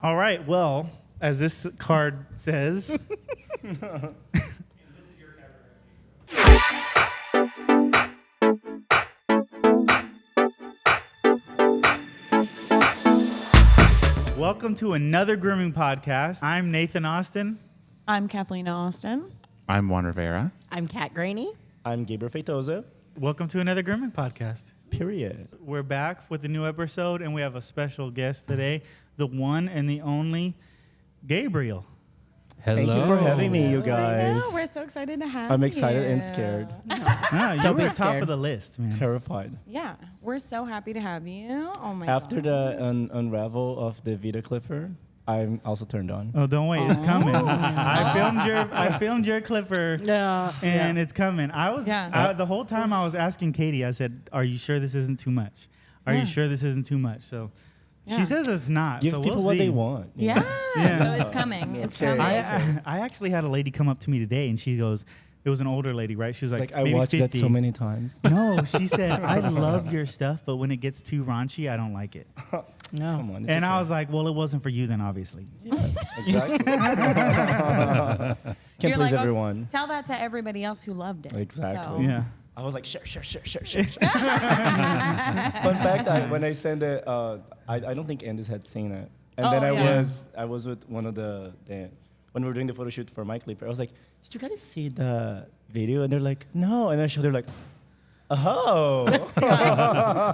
All right. Well, as this card says. Welcome to another grooming podcast. I'm Nathan Austin. I'm Kathleen Austin. I'm Juan Rivera. I'm Kat Graney. I'm Gabriel Feitosa. Welcome to another grooming podcast. Period. We're back with a new episode, and we have a special guest today, the one and the only Gabriel. Hello. Thank you for having me, you guys. I know, we're so excited to have I'm you. excited and scared. No, you Don't be were top scared. of the list, man. Terrified. Yeah, we're so happy to have you. Oh my After God. the unravel of the Vita Clipper, I'm also turned on. Oh, don't wait, it's coming. I filmed your clipper, Yeah. and it's coming. Yeah. The whole time I was asking Katie. I said, "Are you sure this isn't too much? Are Yeah. you sure this isn't too much?" So Yeah. she says it's not. Give so people we'll what see. they want. you Yeah. know? Yeah. So it's coming. It's Okay. coming. I actually had a lady come up to me today, and she goes, "It was an older lady, right?" She was like I maybe watched 50. that so many times. No, she said, "I love your stuff, but when it gets too raunchy, I don't like it." No. Come on. And I was like, "Well, it wasn't for you then, obviously." exactly. Can't You're please like, oh, everyone. Tell that to everybody else who loved it. Exactly. Yeah. I was like, sure. Fun fact, when I sent it, I don't think Andis had seen it. And Oh, then yeah. I was with one of the when we were doing the photo shoot for my clipper, I was like, did you guys see the video? And they're like, no. And I showed, they're like, oh.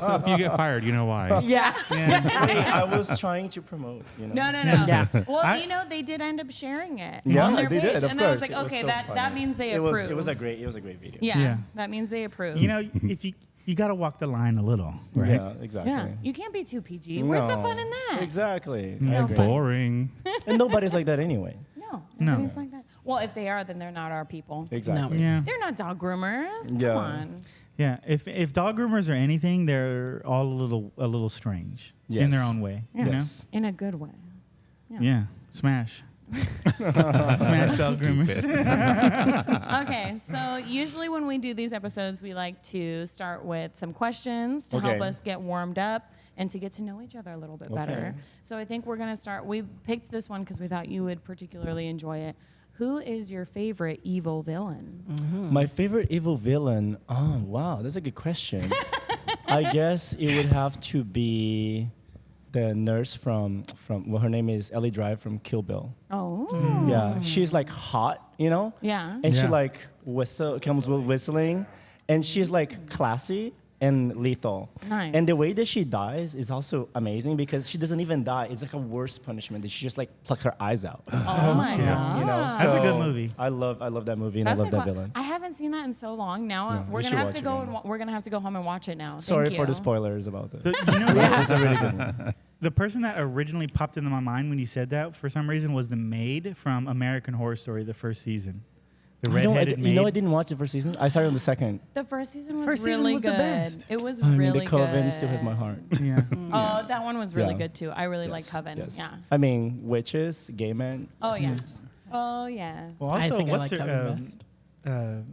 So if you get fired, you know why. Yeah. Wait, I was trying to promote, you know. No. Yeah. Well, they did end up sharing it Yeah, on their they page. did, of and I was course. like, It was okay, so that funny. means they It approve. was a great video. Yeah, Yeah. that means they approve. You know, if you got to walk the line a little, right? Yeah, exactly. Yeah. You can't be too PG. Where's the No. fun in that? Exactly. No I agree. fun. Boring. And nobody's like that anyway. No, No. nobody's like that. Well, if they are, then they're not our people. Exactly. Yeah. They're not dog groomers. Come Yeah. on. Yeah. If dog groomers are anything, they're all a little strange in their Yes. own way. Yeah. You know? Yes. In a good way. Yeah. Smash. Smash dog groomers. Okay, so usually when we do these episodes, we like to start with some questions to help Okay. us get warmed up and to get to know each other a little bit better. Okay. So I think we're going to start. We picked this one because we thought you would particularly enjoy it. Who is your favorite evil villain? My favorite evil villain. Oh wow, that's a good question. I guess it would have to be the nurse from well, her name is Ellie Drive from Kill Bill. Oh. Yeah, she's like hot, you know, Yeah. and she Yeah. like comes with whistling, and she's like classy and lethal. Nice. And the way that she dies is also amazing because she doesn't even die. It's like a worse punishment that she just like plucks her eyes out. Oh my God. You know, That's a good movie. I love that movie and That's I love a that fun- villain. I haven't seen that in so long. Now Yeah, we're you gonna should have watch to it go again. and we're gonna have to go home and watch it now. Sorry Thank for the you. spoilers about it. So, you know what? It's a really good one. The person that originally popped into my mind when you said that, for some reason, was the maid from American Horror Story, the first season. The redheaded maid. You know, I didn't watch the first season. I started on the second. The first season was First season really was the good. best. It was I mean, really the Coven good. still has my heart. Yeah. Oh, that one was really Yeah. good too. I really like Yes, Coven. yes. Yeah. I mean, witches, gay men. Oh it's yeah. nice. Oh yes. Well, I also, think I what's like her? Coven best.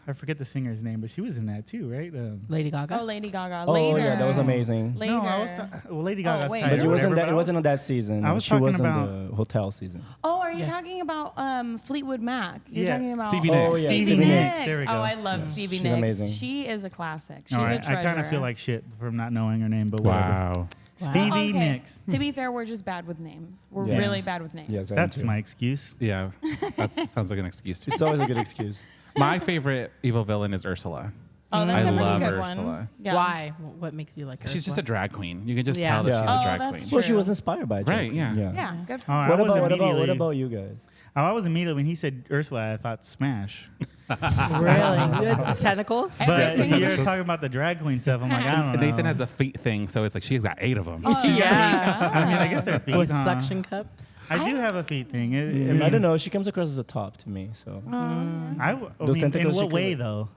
I forget the singer's name, but she was in that too, right? Lady Gaga. Oh, Lady Gaga. Oh Later. yeah, that was amazing. Later. No, I was well, Lady Gaga's wait. tight But or it wasn't whatever, that. but It wasn't on that season. I was she talking was about- on the hotel season. Oh, are you Yeah. talking about Fleetwood Mac? You're Yeah. talking about Stevie Oh, Nicks. yeah, Stevie Stevie Nicks. Nicks. There we go. Oh, I love Stevie She's Nicks. amazing. She is a classic. She's All a right, treasure. I kind of feel like shit from not knowing her name, but whatever. Wow. Stevie Oh, okay. Nicks. To be fair, we're just bad with names. We're Yes. really bad with names. Yes, I am That's too. my excuse. Yeah, that sounds like an excuse to me. It's always a good excuse. My favorite evil villain is Ursula. Oh, that's I a pretty love good Ursula. one. Yeah. Why? What makes you like her? She's just a drag queen. You can just Yeah. tell that Yeah. she's Oh, a drag that's queen. true. Well, she was inspired by it. Right, yeah. Yeah, good for Oh, her. I What was about immediately- what about you guys? I was immediately when he said Ursula, I thought Smash. Really? It's the tentacles? But you're talking about the drag queen stuff. I'm like, I don't know. And Nathan has a feet thing, so it's like she's got 8 of them. Oh, Yeah. I mean, I guess they're feet. With huh? suction cups? I do have a feet thing. I I mean, don't know. She comes across as a top to me. So I Those mean, in tentacles what she could, way like- though?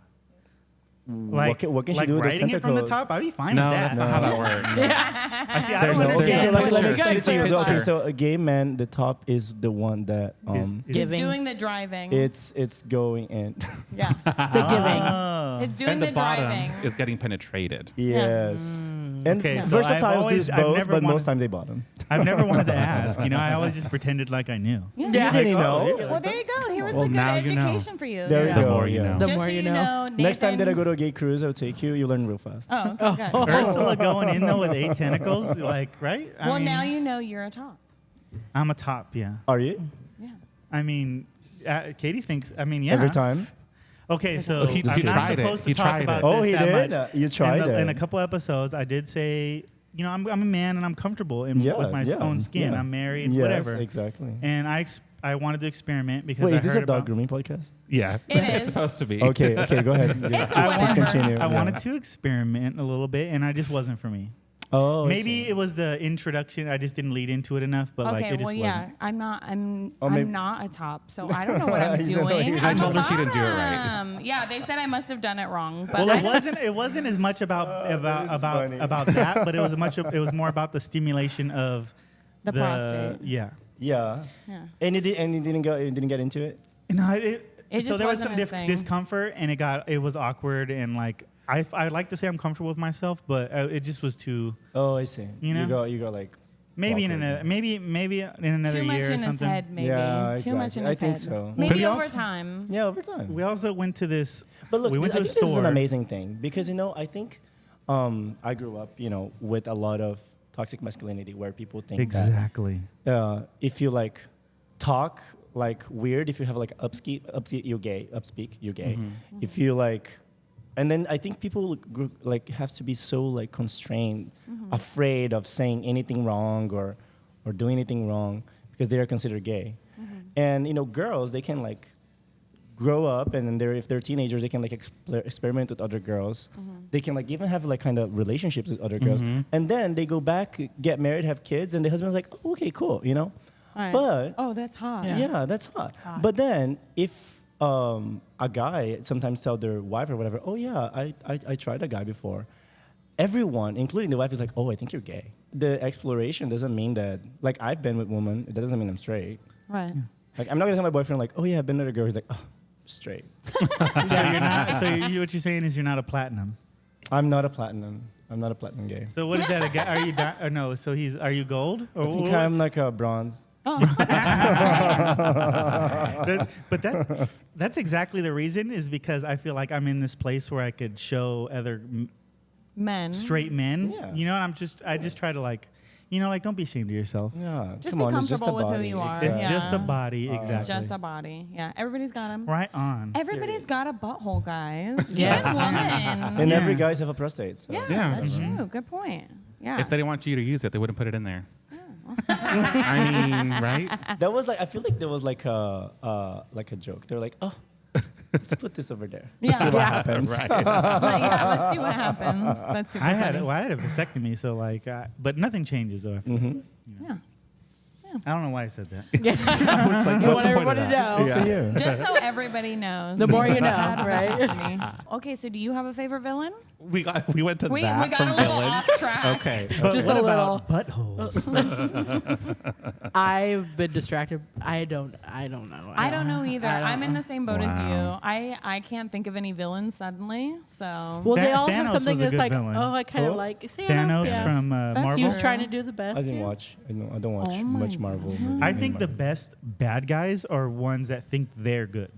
what can she like do with those writing it from the tentacles? top? I'd be fine No, with that. that's not how that works. I see. I There's don't no- Okay, so understand. let me Picture. explain it to you. Picture. Okay, so a gay man, the top is the one that Is- It's Giving. doing the driving. it's going in. yeah. The giving. Oh. It's doing And the the bottom driving. is getting penetrated. Yes. And Okay, so versatiles do I've both, never but wanted- most times they bottom. I've never wanted to ask. I always just pretended like I knew. Yeah. You didn't know. Well, there you go. Here was Well, the good now you know. education for you. There you so. go. more you know. The Just more so you you know. know, Next time that I Nathan- go to a gay cruise, I'll take you. You learn real fast. Oh, okay, good. Ursula going in though with 8 tentacles, like right? I Well, mean, now you know you're a top. I'm a top. Yeah. Are you? Yeah. I mean, Katie thinks. I mean, yeah. Every time? Okay, so Oh, he I'm not tried it. supposed to He talk tried about it. this Oh, he that did? much. You tried it. In a couple episodes, I did say, I'm a man and I'm comfortable with my own skin. yeah. I'm married, Yes, whatever. exactly. And I wanted to experiment because Wait, I is this heard a dog about, grooming podcast? Yeah. It It's is. supposed to be. Okay, go ahead. It's I whatever. Let's continue. I Yeah. wanted to experiment a little bit, and I just wasn't for me. Oh, I Maybe see. it was the introduction. I just didn't lead into it enough, but like Okay, it just well, yeah, wasn't. I'm Oh, maybe- I'm not a top, so I don't know what I'm You know, doing. I I'm told a her she didn't do it right. bottom. Yeah, they said I must have done it wrong, but Well, I it wasn't as much about that is funny. that, but it was more about the stimulation of The prostate. Yeah. Yeah. Yeah. And you didn't get into it? No, It so just there was wasn't some his thing. discomfort, and it was awkward, and like I like to say I'm comfortable with myself, but it just was too. Oh, I see. You know? You got like Maybe in awkward. maybe in another too much year or in his something. head, maybe. Yeah, Too much exactly. in I his think head. so. Maybe But he over also- time. Yeah, over time. We also went to this. But look, we went I to a think this is store. an amazing thing because I think I grew up, with a lot of toxic masculinity where people think Exactly. that if you like talk like weird, if you have like upspeak, you're gay. If you like, and then I think people like have to be so like constrained, afraid of saying anything wrong or doing anything wrong because they are considered gay. And girls, they can like grow up, and then if they're teenagers, they can like experiment with other girls. They can like even have like kind of relationships with other girls, and then they go back, get married, have kids, and the husband's like, oh, okay, cool, Right. But Oh, that's hot. yeah, that's hot. But then if a guy sometimes tell their wife or whatever, oh yeah, I tried a guy before. Everyone, including the wife, is like, oh, I think you're gay. The exploration doesn't mean that, like, I've been with women. It doesn't mean I'm straight. Right. Like, I'm not gonna tell my boyfriend like, oh yeah, I've been with a girl. He's like, oh, straight. So you're not. So what you're saying is you're not a platinum. I'm not a platinum. I'm not a platinum gay. So what is that? Are you? Or no. So are you gold? Or I think I'm like a bronze. Oh. But that's exactly the reason, is because I feel like I'm in this place where I could show other Men. straight men. Yeah. And I just try to like, like don't be ashamed of yourself. Yeah, Just come be on, it's just a comfortable with who body. you are. It's Yeah. just a body, exactly. Just a body. Yeah. Everybody's got them. Right on. Everybody's got a butthole, guys. Yes. Even women. And Yeah. every guy's have a prostate. So. Yeah, Yeah. that's true. Good point. Yeah. If they didn't want you to use it, they wouldn't put it in there. I mean, right? That was like, I feel like there was like a joke. They're like, oh, let's put this over there. Yeah. See what happens. Right. Let's see what happens. That's super I had funny. a vasectomy, so like, but nothing changes though. Yeah. I don't know why I said that. You What's want the point of everyone to that? know. Good for you. Just so everybody knows. The more you know, Had a right? vasectomy. Okay, so do you have a favorite villain? We went to We that got from a little villains. off track. Okay. But Just what a about buttholes? I've been distracted. I don't know. I don't know either. I don't I'm in know. the same boat as you. Wow. I can't think of any villains suddenly. So Well, they all Thanos have was something a that's good like, villain. oh, I kind of Who? like Thanos. Thanos yeah. from That's Marvel. He was true. trying to do the best. I didn't yeah. watch. I don't watch Oh my much Marvel. movies. I think the best bad guys are ones that think they're good.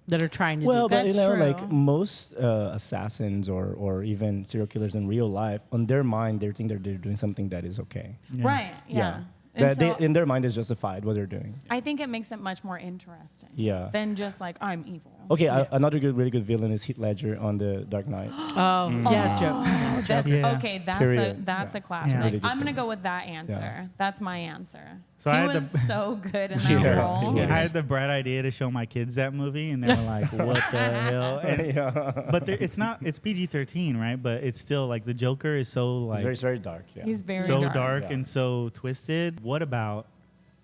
That are trying to Well, do but That's like true. most assassins or even serial killers in real life, on their mind, they think they're doing something that is okay. Yeah. Right. Yeah. And That so in their mind is justified what they're doing. I think it makes it much more interesting. Yeah. Than just like I'm evil. Okay, another really good villain is Heath Ledger on The Dark Knight. Oh, yeah, joke. That's Yeah. okay. Period. That's Yeah. a classic. Really good I'm gonna film. go with that answer. Yeah. That's my answer. So he I had was the- so good in that Yeah, role. he was. I had the bright idea to show my kids that movie, and they were like, "What the hell?" And, Yeah. but it's PG-13, right? But it's still like the Joker is so like It's very dark. Yeah. He's very so dark. dark Yeah. and so twisted. What about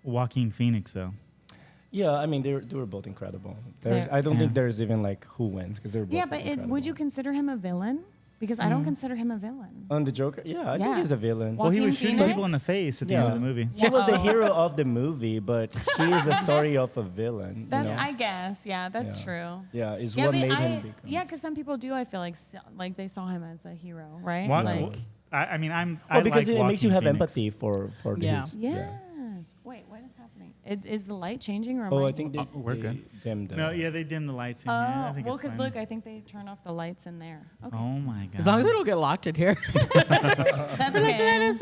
Joaquin Phoenix though? Yeah, I mean they were both incredible. They're- I don't think Yeah. there's even like who wins because they're both. Yeah, but incredible. would you consider him a villain? Because I don't consider him a villain. on the Joker? Yeah, I Yeah. think he's a villain. Well, Well, he was Joaquin shooting people in the Phoenix? face at the end of the movie. He was the Uh-oh. hero of the movie, but he is a story of a villain. That's you know? I guess. Yeah, that's Yeah. true. Yeah, is Yeah, what but made him become. yeah, because some people do. I feel like they saw him as a hero, right? Wa- Like I mean, I because like it makes you have walking Phoenix. empathy for Yeah. his. Yes. Wait, what is happening? Is the light changing or am Oh, I I think we're they good. dimmed. No, yeah, they dim the lights in here. I Oh, think well, it's because fine. look, I think they turned off the lights in there. Okay. Oh my god. As long as we don't get locked in here. That's okay. Let us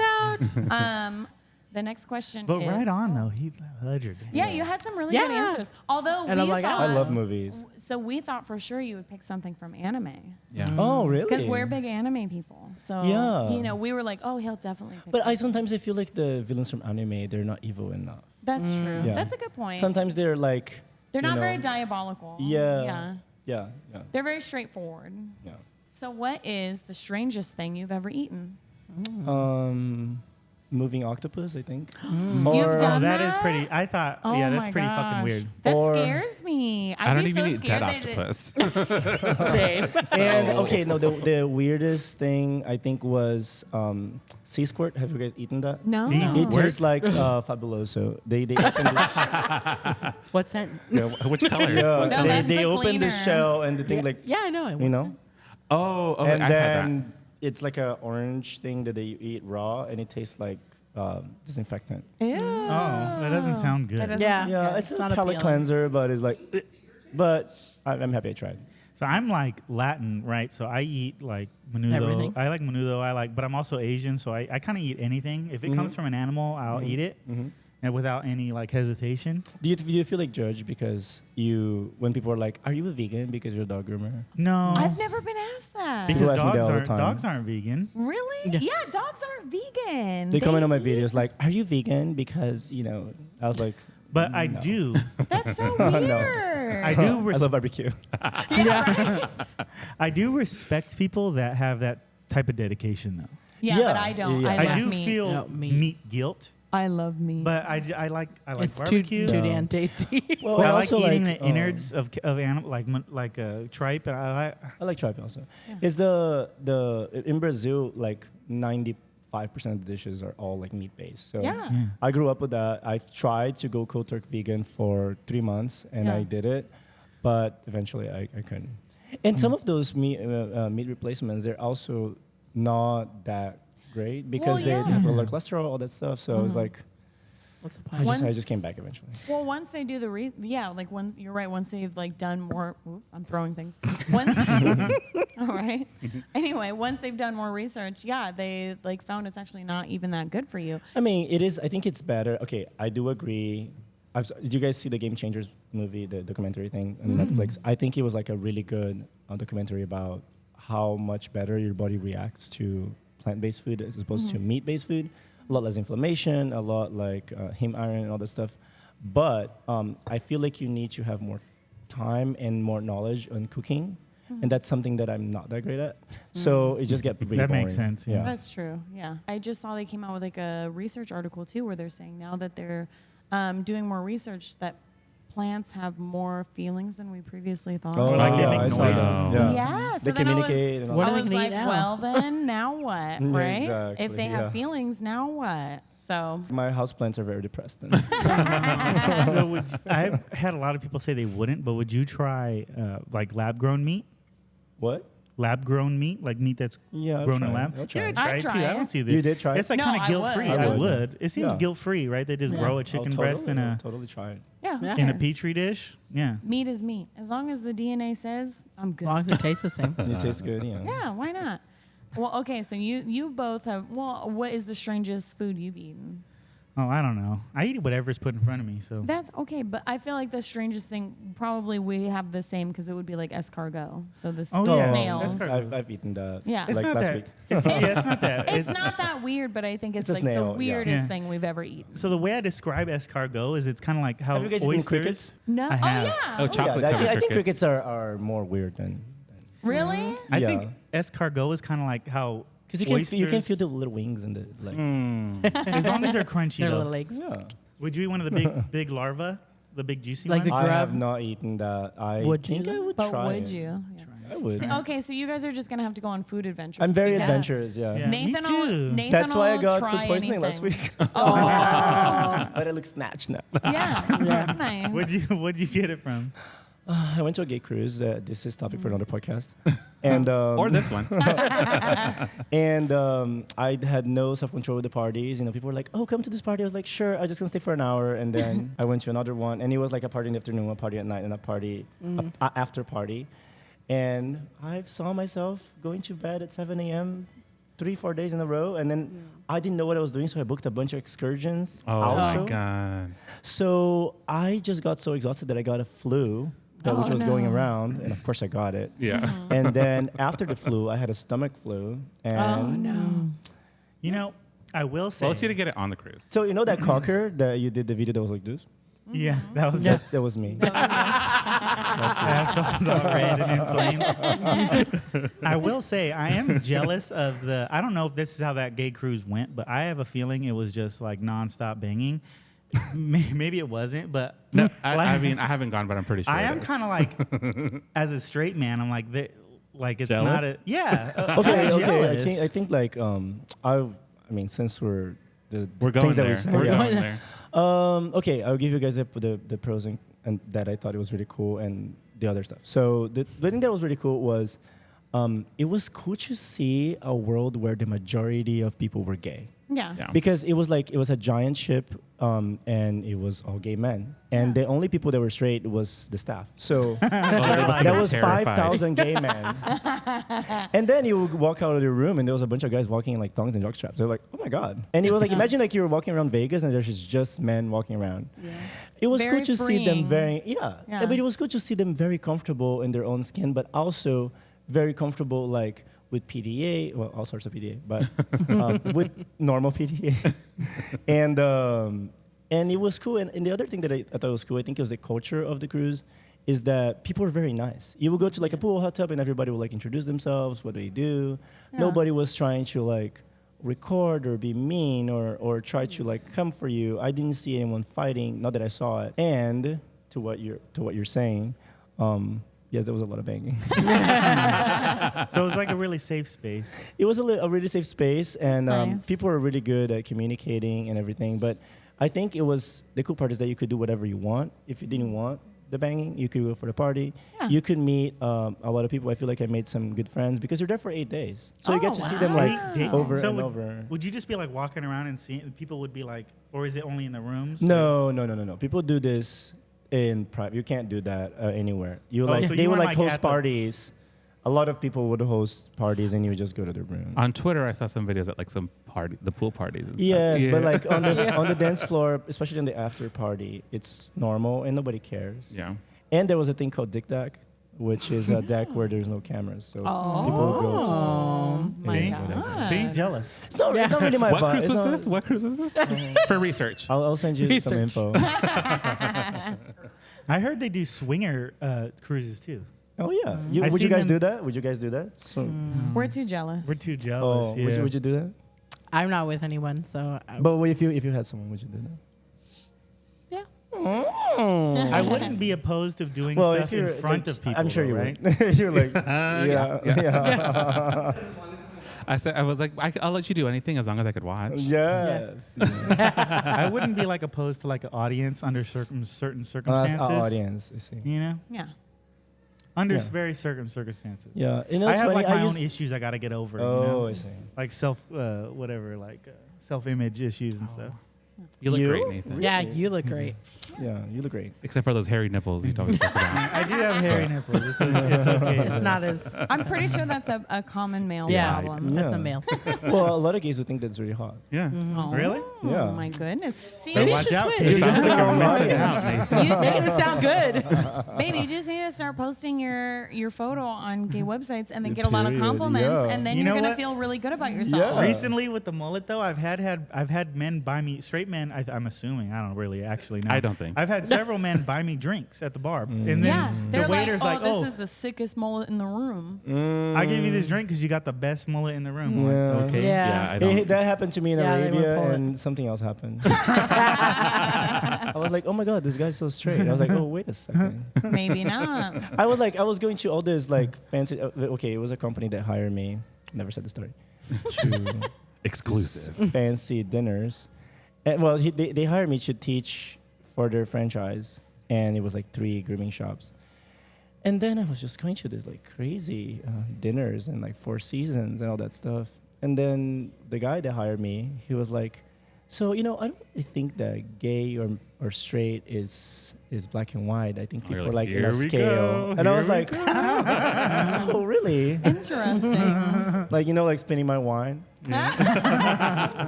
out. The next question But is. right on though, Heath Ledger. Yeah, you had some really good Yeah. answers. Although And we I'm like, thought, I love movies. So we thought for sure you would pick something from anime Yeah. Oh, really? because we're big anime people. So Yeah. you know, we were like, oh, he'll definitely pick. But something. sometimes I feel like the villains from anime, they're not evil enough. That's true. Yeah. That's a good point. Sometimes they're like. They're you not know, very diabolical. Yeah. Yeah. Yeah. They're very straightforward. Yeah. So what is the strangest thing you've ever eaten? Moving octopus, I think. You've Oh, done that is that? pretty. I thought, Oh yeah, that's my pretty gosh. fucking weird. That Or- scares me. I'd I don't be even so eat dead scared that octopus. Same. And okay, no, the weirdest thing I think was sea squirt. Have you guys eaten that? No. Sea It squirt? tastes like fabuloso. They open the, What's that? Yeah, which color? yeah, No, that's they the open the cleaner. shell and the thing like Yeah, I know. you know, Oh, okay. and I've had that. then it's like a orange thing that they eat raw, and it tastes like disinfectant. Ew. Oh, that doesn't sound good. That doesn't Yeah. sound Yeah, good. it's a not palate appealing. cleanser, but it's like, but I'm happy I tried. So I'm like Latin, right? So I eat like menudo. Everything. I like menudo. but I'm also Asian, so I kind of eat anything. If it comes from an animal, I'll eat it, and without any like hesitation. Do you feel like judged because when people are like, "Are you a vegan because you're a dog groomer?" No, I've never been asked that. because People ask me that all the time. dogs aren't vegan. Really? Yeah. Yeah, dogs aren't vegan. They comment on my eat- videos like, "Are you vegan?" Because I was like, But I no. do. That's so No. weird. I do. I love barbecue. Yeah, right? I do respect people that have that type of dedication, though. Yeah, Yeah, but I don't. yeah. I, I love do meat. feel No, meat. meat guilt, I love meat. but I like It's barbecue. too Yeah. damn tasty. Well, I like also eating like, the innards of animal, like a tripe, and I I like tripe also. Is the in Brazil like 95% of the dishes are all like meat based. So yeah. I grew up with that. I've tried to go cold turkey vegan for 3 months, and Yeah. I did it, but eventually I couldn't. And some of those meat replacements, they're also not that great because Well, they yeah. have a lot of cholesterol, all that stuff. So I was like, What's the I point? just Once- came back eventually. Well, once they do like when you're right, once they've like done more, I'm throwing things. Once, all right. Anyway, once they've done more research, yeah, they like found it's actually not even that good for you. I mean, it is. I think it's better. Okay, I do agree. Did you guys see the Game Changers movie, the documentary thing on Netflix? I think it was like a really good documentary about how much better your body reacts to plant-based food as opposed to meat-based food. A lot less inflammation, a lot like heme iron and all that stuff. But I feel like you need to have more time and more knowledge on cooking. And that's something that I'm not that great at. So it just gets really That boring. makes sense, yeah. That's true. Yeah. I just saw they came out with like a research article too, where they're saying now that they're doing more research that plants have more feelings than we previously thought. Oh, Like they yeah, make I saw noise. that. Wow. Yeah, so They then communicate and all What that. are I they was gonna like, eat now? well then, now what, Yeah, right? exactly, If they yeah. have feelings, now what? So My houseplants are very depressed. Then. So I've had a lot of people say they wouldn't, but would you try like lab-grown meat? What? Lab-grown meat, like meat that's Yeah, I'll grown try in it. lab? I'll try Yeah, it. try I'd it too. try I it. don't see this. You did try it? It's like No, kind of I guilt-free. would. I I would. would. It seems Yeah. guilt-free, right? They just grow a chicken breast in I'll a totally try it. yeah, who Yeah. in a cares? petri dish. Yeah. Meat is meat. As long as the DNA says I'm As good. long as it tastes the same. It tastes good, Yeah, why not? Well, okay, so you both have. Well, what is the strangest food you've eaten? Oh, I don't know. I eat whatever's put in front of me. So That's okay, but I feel like the strangest thing probably we have the same because it would be like escargot. So the Oh, the yeah. snails. Escargot. I've eaten that. Yeah. it's like not last that. week. It's, yeah, it's not that. It's not that weird, but I think it's It's a like snail, the yeah. weirdest Yeah. thing we've ever eaten. So the way I describe escargot is it's kind of like how Have you guys eaten oysters. crickets? No, I have. yeah. Oh, chocolate I covered think crickets. crickets are more weird than Really? I Yeah. think escargot is kind of like how because you can oysters- feel the little wings and the like. as long as they're crunchy. Their though. little legs. Yeah. Would you eat one of the big larvae, the big juicy Like the ones? I have grub? not eaten that. I Would think you? I would But try would it. you? I would. See, okay, so you guys are just gonna have to go on food adventures. I'm very because adventurous. Yeah. Yeah. me Nathan, too. Nathan That's why I will got try food poisoning last anything. week. Oh, But I look snatched now. yeah, nice. Where'd you get it from? I went to a gay cruise. This is topic for another podcast. And Or this one. and I had no self-control with the parties. You know, people were like, "Oh, come to this party." I was like, "Sure." I just gonna stay for an hour, and then I went to another one, and it was like a party in the afternoon, a party at night, and a party after party. And I saw myself going to bed at 7 a.m. 3-4 days in a row, and then I didn't know what I was doing, so I booked a bunch of excursions. Oh also. my God. So I just got so exhausted that I got a flu, which was going around, and of course I got it. Yeah. And then after the flu, I had a stomach flu. And You know, I will say. Well, it's you to get it on the cruise. so you know that cocker that you did the video that was like this? Yeah, that was That was me. Assholes all red and inflamed. I will say, I am jealous of I don't know if this is how that gay cruise went, but I have a feeling it was just like nonstop banging. Maybe it wasn't, but No, I mean, I haven't gone, but I'm pretty sure. I it am is. kind of like, as a straight man, I'm like, it's Jealous? not a, yeah. Okay, I'm okay. jealous. I think like I mean, since we're We're going things that we there. said, We're yeah. going there. Okay, I'll give you guys the pros and that I thought it was really cool and the other stuff. So the thing that was really cool was it was cool to see a world where the majority of people were gay. Yeah. Yeah. Because it was a giant ship and it was all gay men. And the only people that were straight was the staff. So that was terrified. 5,000 gay men. And then you would walk out of the room and there was a bunch of guys walking in like thongs and jockstraps. They're like, oh my God. And it was like, imagine like you were walking around Vegas and there's just men walking around. Yeah. It was Very cool to see them freeing. yeah. Yeah. But it was good to see them very comfortable in their own skin, but also very comfortable like with PDA, well, all sorts of PDA, but with normal PDA. And it was cool. And the other thing that I thought was cool, I think it was the culture of the cruise, is that people were very nice. You would go to like a pool, hot tub, and everybody would like introduce themselves, what they do. Yeah. Nobody was trying to like record or be mean or try to like come for you. I didn't see anyone fighting, not that I saw it. And to what you're saying, yes, there was a lot of banging. So it was like a really safe space. It was a really safe space, and nice. people were really good at communicating and everything. But I think the cool part is that you could do whatever you want. If you didn't want the banging, you could go for the party. Yeah. You could meet a lot of people. I feel like I made some good friends because you're there for 8 days. So you get to see them like over So and would, over. Would you just be like walking around and seeing people would be like, or is it only in the rooms? No. People do this in private. You can't do that anywhere. so They you would weren't, like like, host at the- parties. A lot of people would host parties, and you would just go to the room. On Twitter, I saw some videos at like some the pool parties. And stuff. Yes, Yeah. but like on the dance floor, especially on the after party, it's normal and nobody cares. Yeah. And there was a thing called Dick Deck, which is a deck where there's no cameras, so people would go to. Oh my See? God. See, jealous. It's not really my What vibe. cruise It's was not- this? What cruise was this? For research. I'll send you some info. I heard they do swinger cruises too. Oh yeah, I've would you seen guys them- do that? Would you guys do that? So, We're too jealous. We're too jealous. oh, Yeah. would you do that? I'm not with anyone, so But if you had someone, would you do that? yeah. I wouldn't be opposed of doing Well, stuff if you're in front like, of people. I'm sure though, you right? would. You're like, yeah. I was like, I'll let you do anything as long as I could watch. Yes. I wouldn't be like opposed to like an audience under certain That's circumstances. our audience. I see. You know, Yeah. under Yeah. very certain circumstances. Yeah, you know, I it's have funny. like my I own used- issues I got to get over. Oh, you know? I see. Like self-image issues and stuff. You look You? great, Nathan. Yeah, you look great. Yeah, you look great. Except for those hairy nipples you always talk about. I do have hairy nipples. It's okay. It's not as I'm pretty sure that's a common male yeah. problem. That's Yeah. a male. Well, a lot of gays would think that's really hot. Yeah. Oh, Really? Yeah. my goodness. See, But you watch should out. 'cause switch. it You're sounds just like like you're a missing lion. out, Nathan. You Doesn't just, sound good. baby, you just need to start posting your photo on gay websites and then get a lot of Period, compliments, yeah. and then You you're know gonna what? feel really good about yourself. Yeah. Recently with the mullet though, I've had men buy me, straight men. I'm assuming, I don't really actually know. I don't think. I've had several men buy me drinks at the bar, and then Yeah, the they're like, waiter's oh, like, this "Oh, is the sickest mullet in the room. I gave you this drink because you got the best mullet in the room." I'm like, Yeah. okay. Yeah. I don't. That happened to me in Yeah, they Arabia, won't pull it. and something else happened. I was like, oh my God, this guy's so straight. I was like, oh, wait a second. Maybe not. I was going to all this like fancy, okay, it was a company that hired me, never said the story, to Exclusive. fancy dinners. And, well, they hired me to teach for their franchise, and it was like 3 grooming shops. And then I was just going to this like crazy dinners and like Four Seasons and all that stuff. And then the guy that hired me, he was like, so, I don't really think that gay or straight is black and white. I think You're people are like, like in a "Here we scale. go, And I here was we like, oh, really? Interesting. Like, like spinning my wine.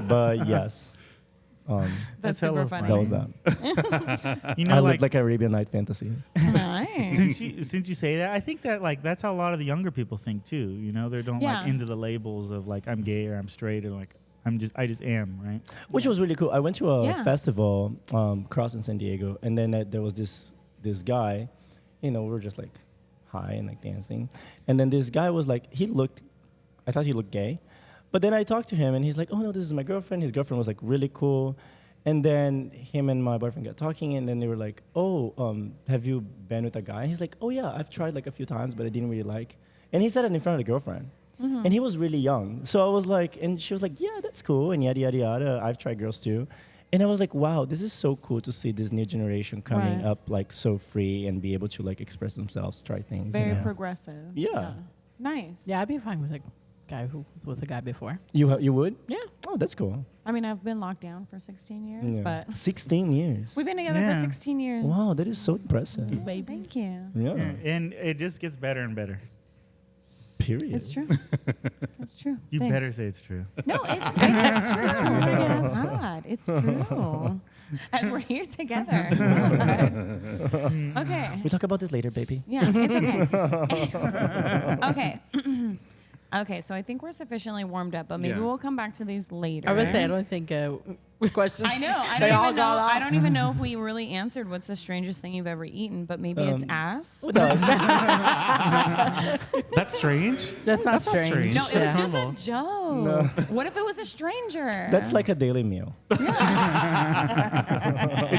But yes. That's hella super funny. That was that. You I know, lived like Arabian Night fantasy. Nice. since you say that, I think that like that's how a lot of the younger people think too. They don't Yeah. like into the labels of like I'm gay or I'm straight or like I just am, right? Which was really cool. I went to a Yeah. festival, Cross in San Diego, and then there was this guy, we were just like high and like dancing, and then this guy was like, I thought he looked gay, but then I talked to him and he's like, oh no, this is my girlfriend. His girlfriend was like really cool, and then him and my boyfriend got talking, and then they were like, oh, have you been with a guy? And he's like, oh yeah, I've tried like a few times, but I didn't really like, and he said it in front of the girlfriend. Mm-hmm. And he was really young. So I was like, and she was like, yeah, that's cool. And yada, yada, yada. I've tried girls too. And I was like, wow, this is so cool to see this new generation coming Right. up like so free and be able to like express themselves, try things. Very Yeah. progressive. Yeah. Nice. Yeah, I'd be fine with a guy who was with a guy before. You would? Yeah. Oh, that's cool. I mean, I've been locked down for 16 years, Yeah. but 16 years. we've been together Yeah. for 16 years. Wow, that is so impressive. Babies. Thank you. Yeah. And it just gets better and better. Period. It's true. It's true. You Thanks. better say it's true. No, it's true. It's true. God, it's true. As we're here together. Okay. We talk about this later, baby. Yeah, it's okay. Okay. Okay, so I think we're sufficiently warmed up, but maybe Yeah. we'll come back to these later. I would say I don't think questions. I know. I they don't all even know. got off. I don't even know if we really answered what's the strangest thing you've ever eaten, but maybe it's ass. Who does? That's strange. That's not strange. strange. No, it was Yeah. just a Normal. joke. What if it was a stranger? That's like a daily meal. It's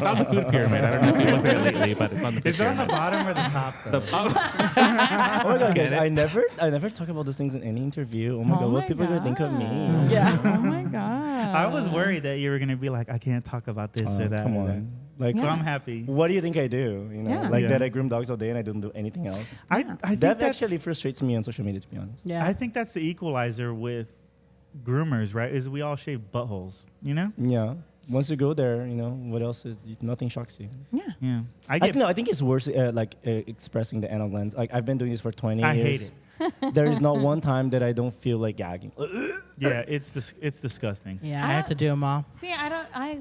on the food pyramid. I don't know if you looked at it lately, but it's on the food Is it on the pyramid. bottom or the top though? Oh my god, guys! I never talk about those things in any interview. Oh my god, what people are gonna think of me? Yeah. Oh my god. I was worried that you were gonna be like, I can't talk about this or that. Come or that. on, like, So Yeah. I'm happy. what do you think I do? Yeah. Like Yeah. that I groom dogs all day and I don't do anything else. I think That that's actually frustrates me on social media, to be honest. Yeah. I think that's the equalizer with groomers, right? Is we all shave buttholes, Yeah. Once you go there, what else is? Nothing shocks you. Yeah. Yeah. I think it's worse, expressing the anal glands. Like I've been doing this for 20 I hate years. There is not one time that I don't feel like gagging. Yeah, it's disgusting. Yeah, I have to do them all. See,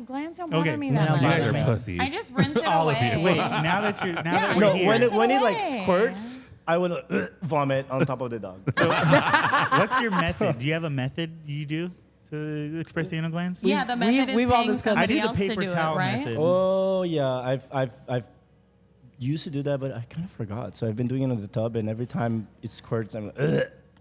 glands don't bother Okay. me No, that no, much. You guys are Right. pussies. I just rinse it All of away. you. Wait, now that Yeah, we're No, here, when it Rinse it like away. squirts, I will vomit on top of the dog. what's your method? Do you have a method you do to express the anal glands? Yeah, the method is we've all paying discussed- I somebody do the else to paper do towel it, right? method. Oh yeah, I've used to do that, but I kind of forgot. So I've been doing it in the tub, and every time it squirts, I'm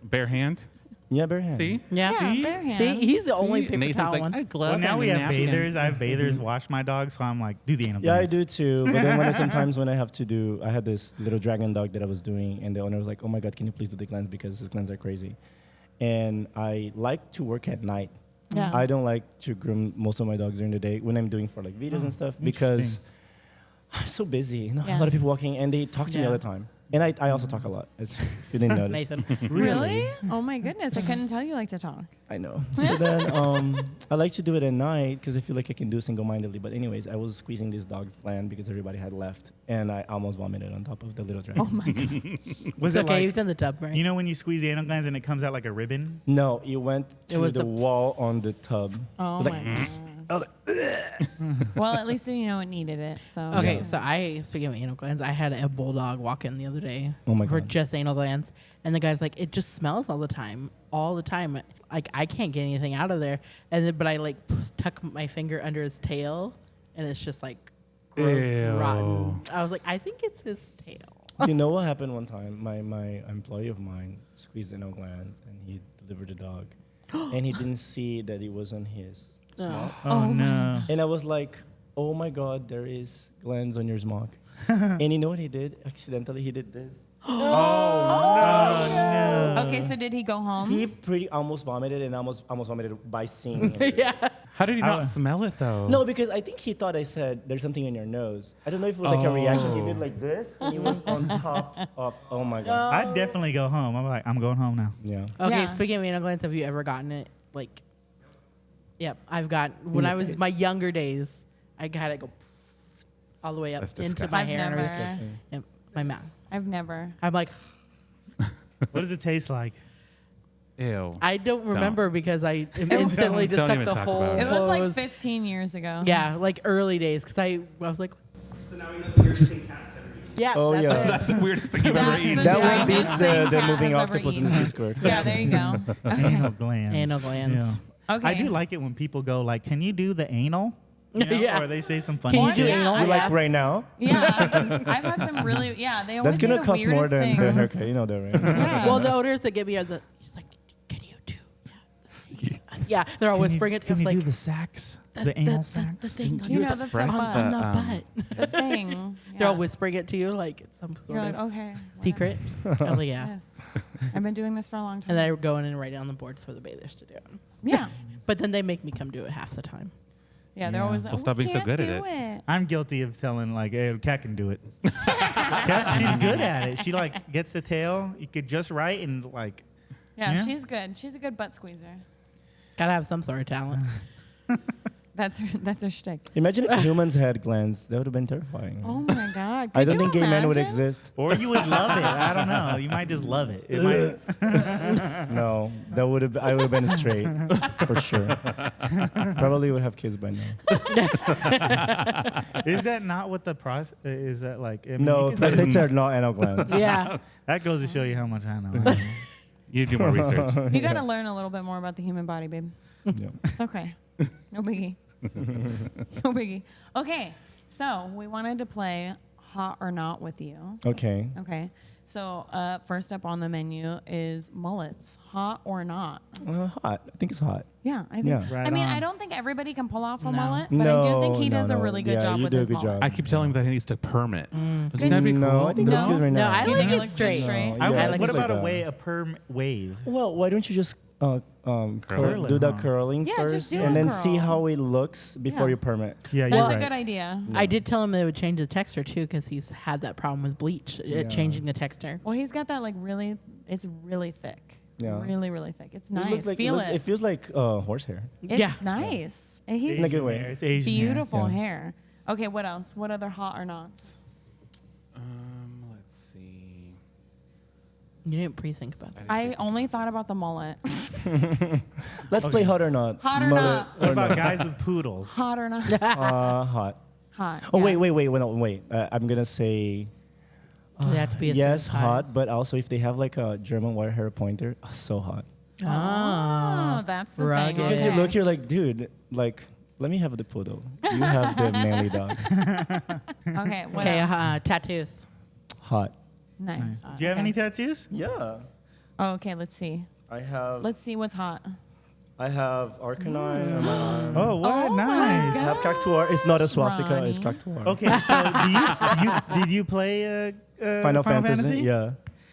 Bare hand. yeah, bare hand. See? Yeah. Yeah, See? bare hands. See, he's the only See? paper Nathan's towel like, one. I glove Well, now and we a have napkin. bathers. I have bathers wash my dog, so I'm like, do the anal Yeah, I glands. do too. But then sometimes when I have to do, I had this little dragon dog that I was doing, and the owner was like, "Oh my god, can you please do the glands because his glands are crazy." And I like to work at night. Yeah. I don't like to groom most of my dogs during the day when I'm doing for like videos and stuff because I'm so busy. A Yeah. lot of people walking and they talk to me Yeah. all the time. And I also talk a lot. As you didn't That's notice. Nathan. Really? Oh my goodness! I couldn't tell you like to talk. I know. So then I like to do it at night because I feel like I can do single-mindedly. But anyways, I was squeezing this dog's gland because everybody had left, and I almost vomited on top of the little dragon. Oh my god! Was It's it okay, he like, was in the tub, right? you know when you squeeze the anal glands and it comes out like a ribbon? No, it went It to was the the wall on the tub. Oh was my like, god! I was Well, at least you know it needed it. So Okay, Yeah. so speaking of anal glands, I had a bulldog walk in the other day Oh my for God. just anal glands, and the guy's like, it just smells all the time. Like I can't get anything out of there, and then, but I like tuck my finger under his tail, and it's just like gross, Ew. rotten. I was like, I think it's his tail. You know what happened one time? My employee of mine squeezed anal glands and he delivered a dog, and he didn't see that it wasn't his smock. Oh, no. And I was like, "Oh my God, there is glands on your smock." And you know what he did? Accidentally, he did this. Okay, so did he go home? He pretty almost vomited and almost vomited by seeing. Him. Yeah. How did he not smell it though? No, because I think he thought I said there's something in your nose. I don't know if it was like a reaction. He did like this, and he was on top of. Oh my god. I'd definitely go home. I'm like, I'm going home now. Yeah. Okay, Yeah. speaking of anal glands, have you ever gotten it? Like, yep, I've got. When I was my younger days, I had it go all the way up That's into disgusting. my I've hair and never. Disgusting. and my mouth. I've never. I'm like, What does it taste like? Ew. I don't remember because I instantly just Don't stuck even the talk whole. about It was like hose. 15 years ago. Yeah, like early days, because I was like, So now we know the weirdest thing cats ever eat. yeah. Oh, that's yeah. it. That's the weirdest thing you've ever That's eaten. the That one strangest beats thing the Kat moving has ever octopus in the eaten. sea squirt. Yeah, there you go. Anal glands. Anal glands. Okay. I do like it when people go like, "Can you do the anal?" You know? Yeah. Or they say some funny Can you do shit. anal? You like I've- right now? Yeah, I've had some really. Yeah, they always That's gonna say the cost more weirdest than the things. haircut. You know that, right? Yeah. Well, the owners that give me are the. She's like, can you do? Yeah, they're all Can whispering it. I Can was you like, do the sax? "That's The anal the sax? thing You on, know the express butt. on the the, butt." The thing. They're all Yeah. whispering it to you like it's some sort You're like, of okay. secret. I was like, yeah. Yes. I've been doing this for a long time. And then I go in and write it on the boards for the bathers to do it. Yeah. But then they make me come do it half the time. Yeah, they're Yeah. always like, Well, stop "We being so can't good at do it." I'm guilty of telling like, "Hey, Cat can do it." Cat, she's good at it. She like gets the tail. You could just right and like. Yeah, Yeah. she's good. She's a good butt squeezer. Gotta have some sort of talent. That's her shtick. Imagine if humans had glands. That would have been terrifying. Oh my God. I Could don't you think gay men would imagine? exist. Or you would love it. I don't know. You might just love it. It might. No, that would have. I would have been straight for sure. Probably would have kids by now. Is that not what the process is? That like? I mean, No, you can say- prostates are not anal glands. Yeah. That goes to show you how much I know. You do more research. You got to learn a little bit more about the human body, babe. Yeah. It's okay. No biggie. No biggie. Okay, so we wanted to play hot or not with you. Okay. Okay, so first up on the menu is mullets. Hot or not? Hot. I think it's hot. Yeah, I think. Yeah. Right I mean, on. I don't think everybody can pull off a No. mullet, but I do think he No, does a no. really good Yeah, job you with do a his good mullet. job. I keep telling him that he needs to perm it. Doesn't Good. that be cool? No, I think it looks No? good right No, now. I You like think it looks good straight. straight? No, I yeah, would- I like what it about like a way that. a perm wave? Well, why don't you just Curl do it, the huh? curling Yeah, first, just do and a then see curl. how it looks before Yeah. you perm it? Yeah, you're That's right. a good idea. I did tell him they would change the texture too because he's had that problem with bleach, Yeah. changing the texture. Well, he's got that like really. It's really thick. Yeah. Really, really thick. It's It looks nice. like- Feel looks- it. It feels like horsehair. It's Yeah. nice. And he's In a good way. It's Asian hair. beautiful Yeah. hair. Okay, what else? What other hot or nots? Let's see. You didn't pre-think about that. I only thought about the mullet. Let's play hot or not. Hot or Mullet not? What about guys with poodles? Hot or not? hot. Hot. Oh yeah. wait. I'm gonna say They have to be a yes, certain hot. size. But also, if they have like a German wire hair pointer, so hot. Oh, that's the rugged. thing. Because Okay. you look, you're like, dude, like, let me have the poodle. You have the manly dog. Okay, what Okay, else? tattoos. Hot. Nice. Do you have any tattoos? Yeah. Oh, okay, let's see. I have. Let's see what's hot. I have Arcanine on my arm. Oh, what? Oh my Nice. I have Cactuar. It's not a swastika. Ronnie. It's Cactuar. Okay, so did you play Final Fantasy. Yeah.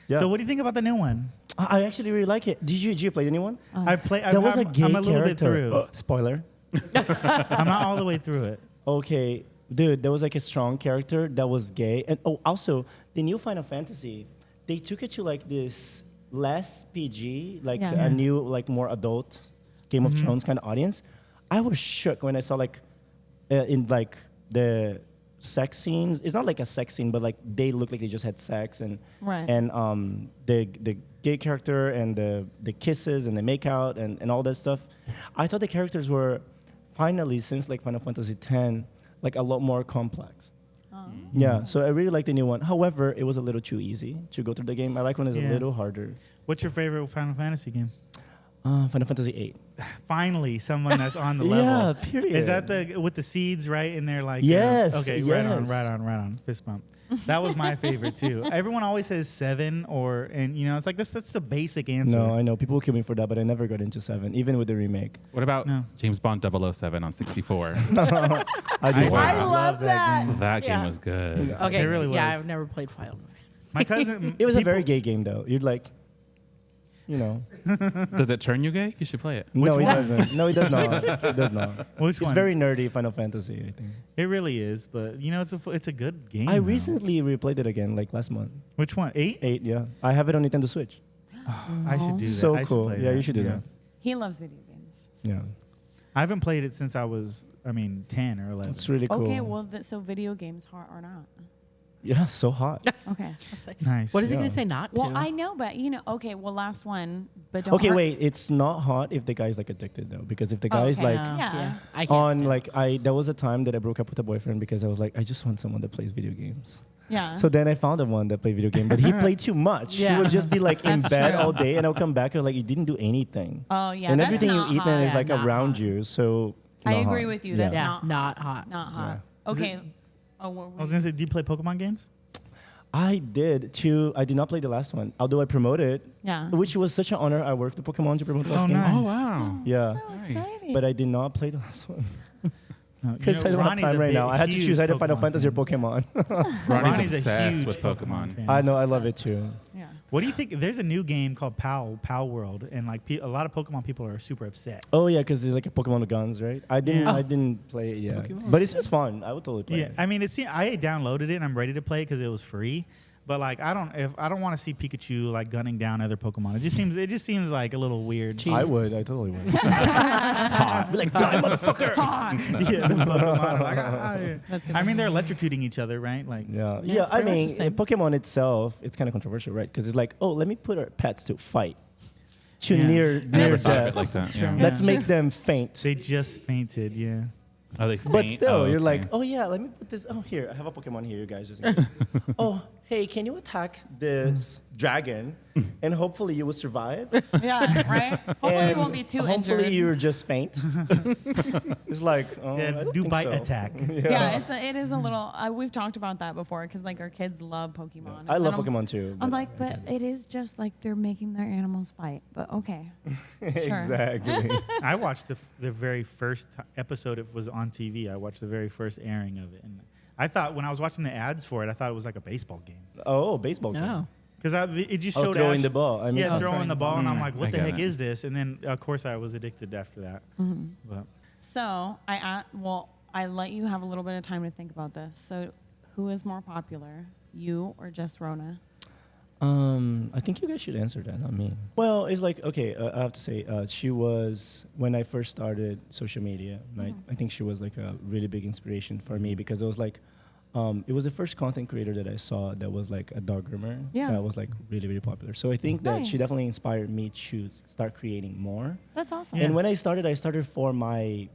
Yeah. So what do you think about the new one? I actually really like it. Did you play the new one? I play. That was a gay I'm a little bit character. through. Spoiler. I'm not all the way through it. Okay, dude, there was like a strong character that was gay, and also the new Final Fantasy, they took it to like this less PG, like Yeah. a new, like more adult Game of Thrones kind of audience. I was shook when I saw like in like the sex scenes. It's not like a sex scene, but like they look like they just had sex, and Right. and the gay character and the kisses and the make out and all that stuff. I thought the characters were finally, since like Final Fantasy X, like a lot more complex. Yeah, so I really like the new one. However, it was a little too easy to go through the game. I like when it's Yeah. a little harder. What's your favorite Final Fantasy game? Final Fantasy VIII. Finally, someone that's on the level. Yeah, period. Is that the with the seeds right? And they're like, Yes, okay, yes. right on. Fist bump. That was my favorite too. Everyone always says 7 and you know, it's like that's the basic answer. No, I know people will kill me for that, but I never got into 7, even with the remake. What about No. James Bond 007 on 64? I do. I love that. That game was good. Okay, It really yeah, was. I've never played Final. My cousin. It was a people- very gay game, though. You'd like, you know. Does it turn you gay? You should play it. No, it doesn't. No, it does not. It does not. Which It's one? very nerdy Final Fantasy, I think. It really is, but you know, it's a good game. I though. recently replayed it again, like last month. Which one? 8? 8, yeah. I have it on Nintendo Switch. I should do that. So I should cool. play Yeah, that. you should do that. He loves video games. So. Yeah. I haven't played it since I was, 10 or 11. It's really cool. Okay, well, so video games hot or not? Yeah, so hot. Okay. Nice. What is he Yeah. going to say not to? Well, I know, but okay. Well, last one, but don't. Okay, hurt- wait. It's not hot if the guy's like addicted though, because if the Oh, guy's okay. like Yeah. I can't on stand like there was a time that I broke up with a boyfriend because I was like, I just want someone that plays video games. Yeah. So then I found the one that played video game, but he played too much. Yeah. He would just be like in That's bed true. all day, and I'll come back and like you didn't do anything. Oh yeah. And that's everything you not eat then hot. is like not around hot. you. So I not agree hot. with you. Yeah. That's yeah, not hot. not hot. Is Okay. Oh, what I were was you- gonna say, do you play Pokemon games? I did too. I did not play the last one, although I promoted, yeah. which was such an honor. I worked with Pokemon to promote the last Oh, game. nice. Oh, wow. Yeah, So Nice. exciting. but I did not play the last one No, you because know, I don't have Ronnie's time a right big, now. I had to huge choose either Final Pokemon Fantasy or fan. Pokemon. Ronnie's a obsessed huge with Pokemon. fan. I know, I love it too. yeah. What do you think? There's a new game called Pal World, and like a lot of Pokemon people are super upset. Oh yeah, because there's like a Pokemon with guns, right? I didn't, Yeah. I didn't play it yet, Pokemon but it seems fun. I would totally play Yeah, it. I mean, I downloaded it and I'm ready to play because it was free. But like, I don't want to see Pikachu like gunning down other Pokemon. It just seems like a little weird. Cheat. I would, I totally would. Be like, die, motherfucker! Yeah, the Pokemon are like, yeah. That's I mean, they're electrocuting each other, right? Like, Yeah, Yeah, yeah. it's I pretty much mean, the same. Pokemon itself, it's kind of controversial, right? Because it's like, oh, let me put our pets to fight, to Yeah. near I never near thought of death. it like that. True. Yeah. Let's Yeah. make them faint. they just fainted. Yeah. Are they But faint? still, Oh, you're okay. like, oh yeah, let me put this. Oh here, I have a Pokemon here, you guys. Just in case. Oh hey, can you attack this dragon, and hopefully you will survive. Yeah. Right. Hopefully you And won't be too hopefully injured. you're just faint. It's like, oh, I Yeah, don't do think bite so. attack. Yeah, it is a little. We've talked about that before because like our kids love Pokemon. I love And Pokemon too. I'm but like, I but can't. it is just like they're making their animals fight. But okay, sure. Exactly. I watched the very first episode. It was on TV. I watched the very first airing of it, and I thought when I was watching the ads for it, I thought it was like a baseball game Oh, baseball game. Oh. because it just Oh, showed throwing Ash- the ball. I mean, Yeah, oh, throwing the ball, and I'm Mm, like, what I the get heck it. is this? And then of course I was addicted after that. But So I let you have a little bit of time to think about this. So who is more popular, you or just Rona? I think you guys should answer that, not me. Well, it's like, okay, I have to say, she was, when I first started social media, right? I think she was like a really big inspiration for me because it was like, it was the first content creator that I saw that was like a dog groomer. Yeah. That was like really, really popular. So I think that she Nice. definitely inspired me to start creating more. That's awesome. And when I started for my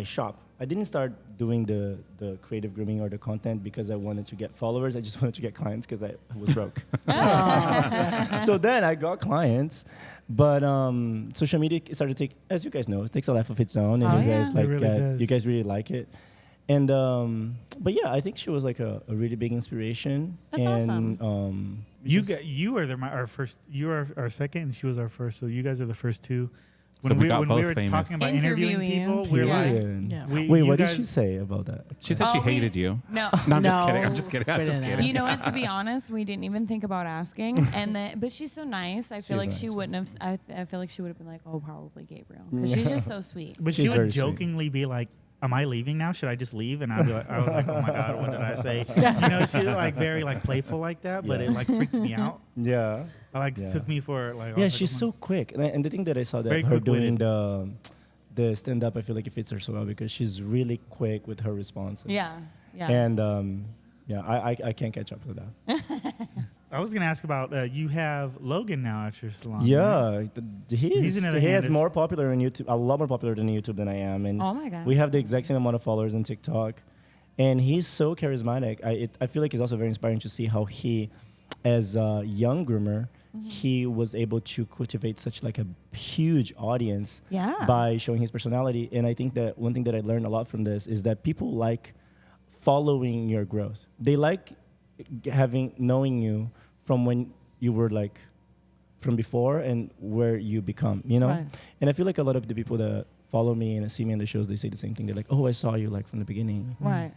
shop. I didn't start doing the creative grooming or the content because I wanted to get followers. I just wanted to get clients because I was broke. So then I got clients, but social media started to take, as you guys know, it takes a life of its own, and Oh, you yeah. guys like It really does. you guys really like it. And but yeah, I think she was like a really big inspiration. That's and, awesome. you are our first. You are our second, and she was our first. So you guys are the first two. So When we got when both we were famous. talking about interviewing Interviewing, people, we were yeah. like, Brilliant. Yeah. Wait, you what did guys- she say about that? She said Oh, she we- hated you. No. No, I'm just No, kidding. I'm just kidding. I'm we just didn't kidding. You know what? To be honest, we didn't even think about asking, but she's so nice. I feel She's like she nice. wouldn't have. I feel like she would have been like, oh, probably Gabriel, because she's just so sweet. But She's she would very sweet. jokingly be like, "Am I leaving now? Should I just leave?" And I'd be like, I was like, "Oh my god, what did I say?" You know, she was like very like playful like that, but Yeah. it like freaked me out. Yeah. I like Yeah. took me for like. I Yeah, was like, she's oh my- so quick, and the thing that I saw that Very her doing quick-witted. the stand up, I feel like it fits her so well because she's really quick with her responses. Yeah, yeah. And yeah, I can't catch up to that. I was gonna ask about you have Logan now at your salon. right? Yeah, He's another he hand is is- more popular on YouTube, a lot more popular than YouTube than I am, and Oh my god. we have the exact same amount of followers on TikTok, and he's so charismatic. I feel like it's also very inspiring to see how he, as a young groomer, he was able to cultivate such like a huge audience Yeah. by showing his personality. And I think that one thing that I learned a lot from this is that people like following your growth. They like knowing you from when you were like from before and where you become, you know? Right. And I feel like a lot of the people that follow me and see me in the shows, they say the same thing. They're like, "Oh, I saw you like from the beginning." Right.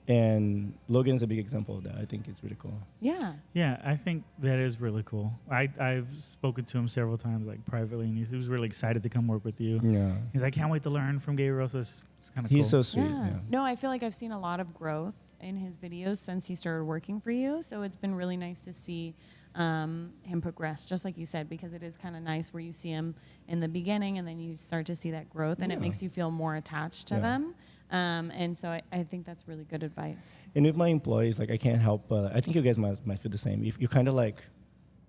And Logan's a big example of that. I think it's really cool. Yeah. Yeah, I think that is really cool. I've spoken to him several times, like privately, and he was really excited to come work with you. Yeah, He's like, "Can't wait to learn from Gabriel." So it's kind of cool. he's so sweet. Yeah. Yeah. No, I feel like I've seen a lot of growth in his videos since he started working for you. So it's been really nice to see him progress, just like you said, because it is kind of nice where you see him in the beginning and then you start to see that growth, and it makes you feel more attached to them. And so I think that's really good advice. And with my employees, like I can't help but I think you guys might feel the same. If you kind of like,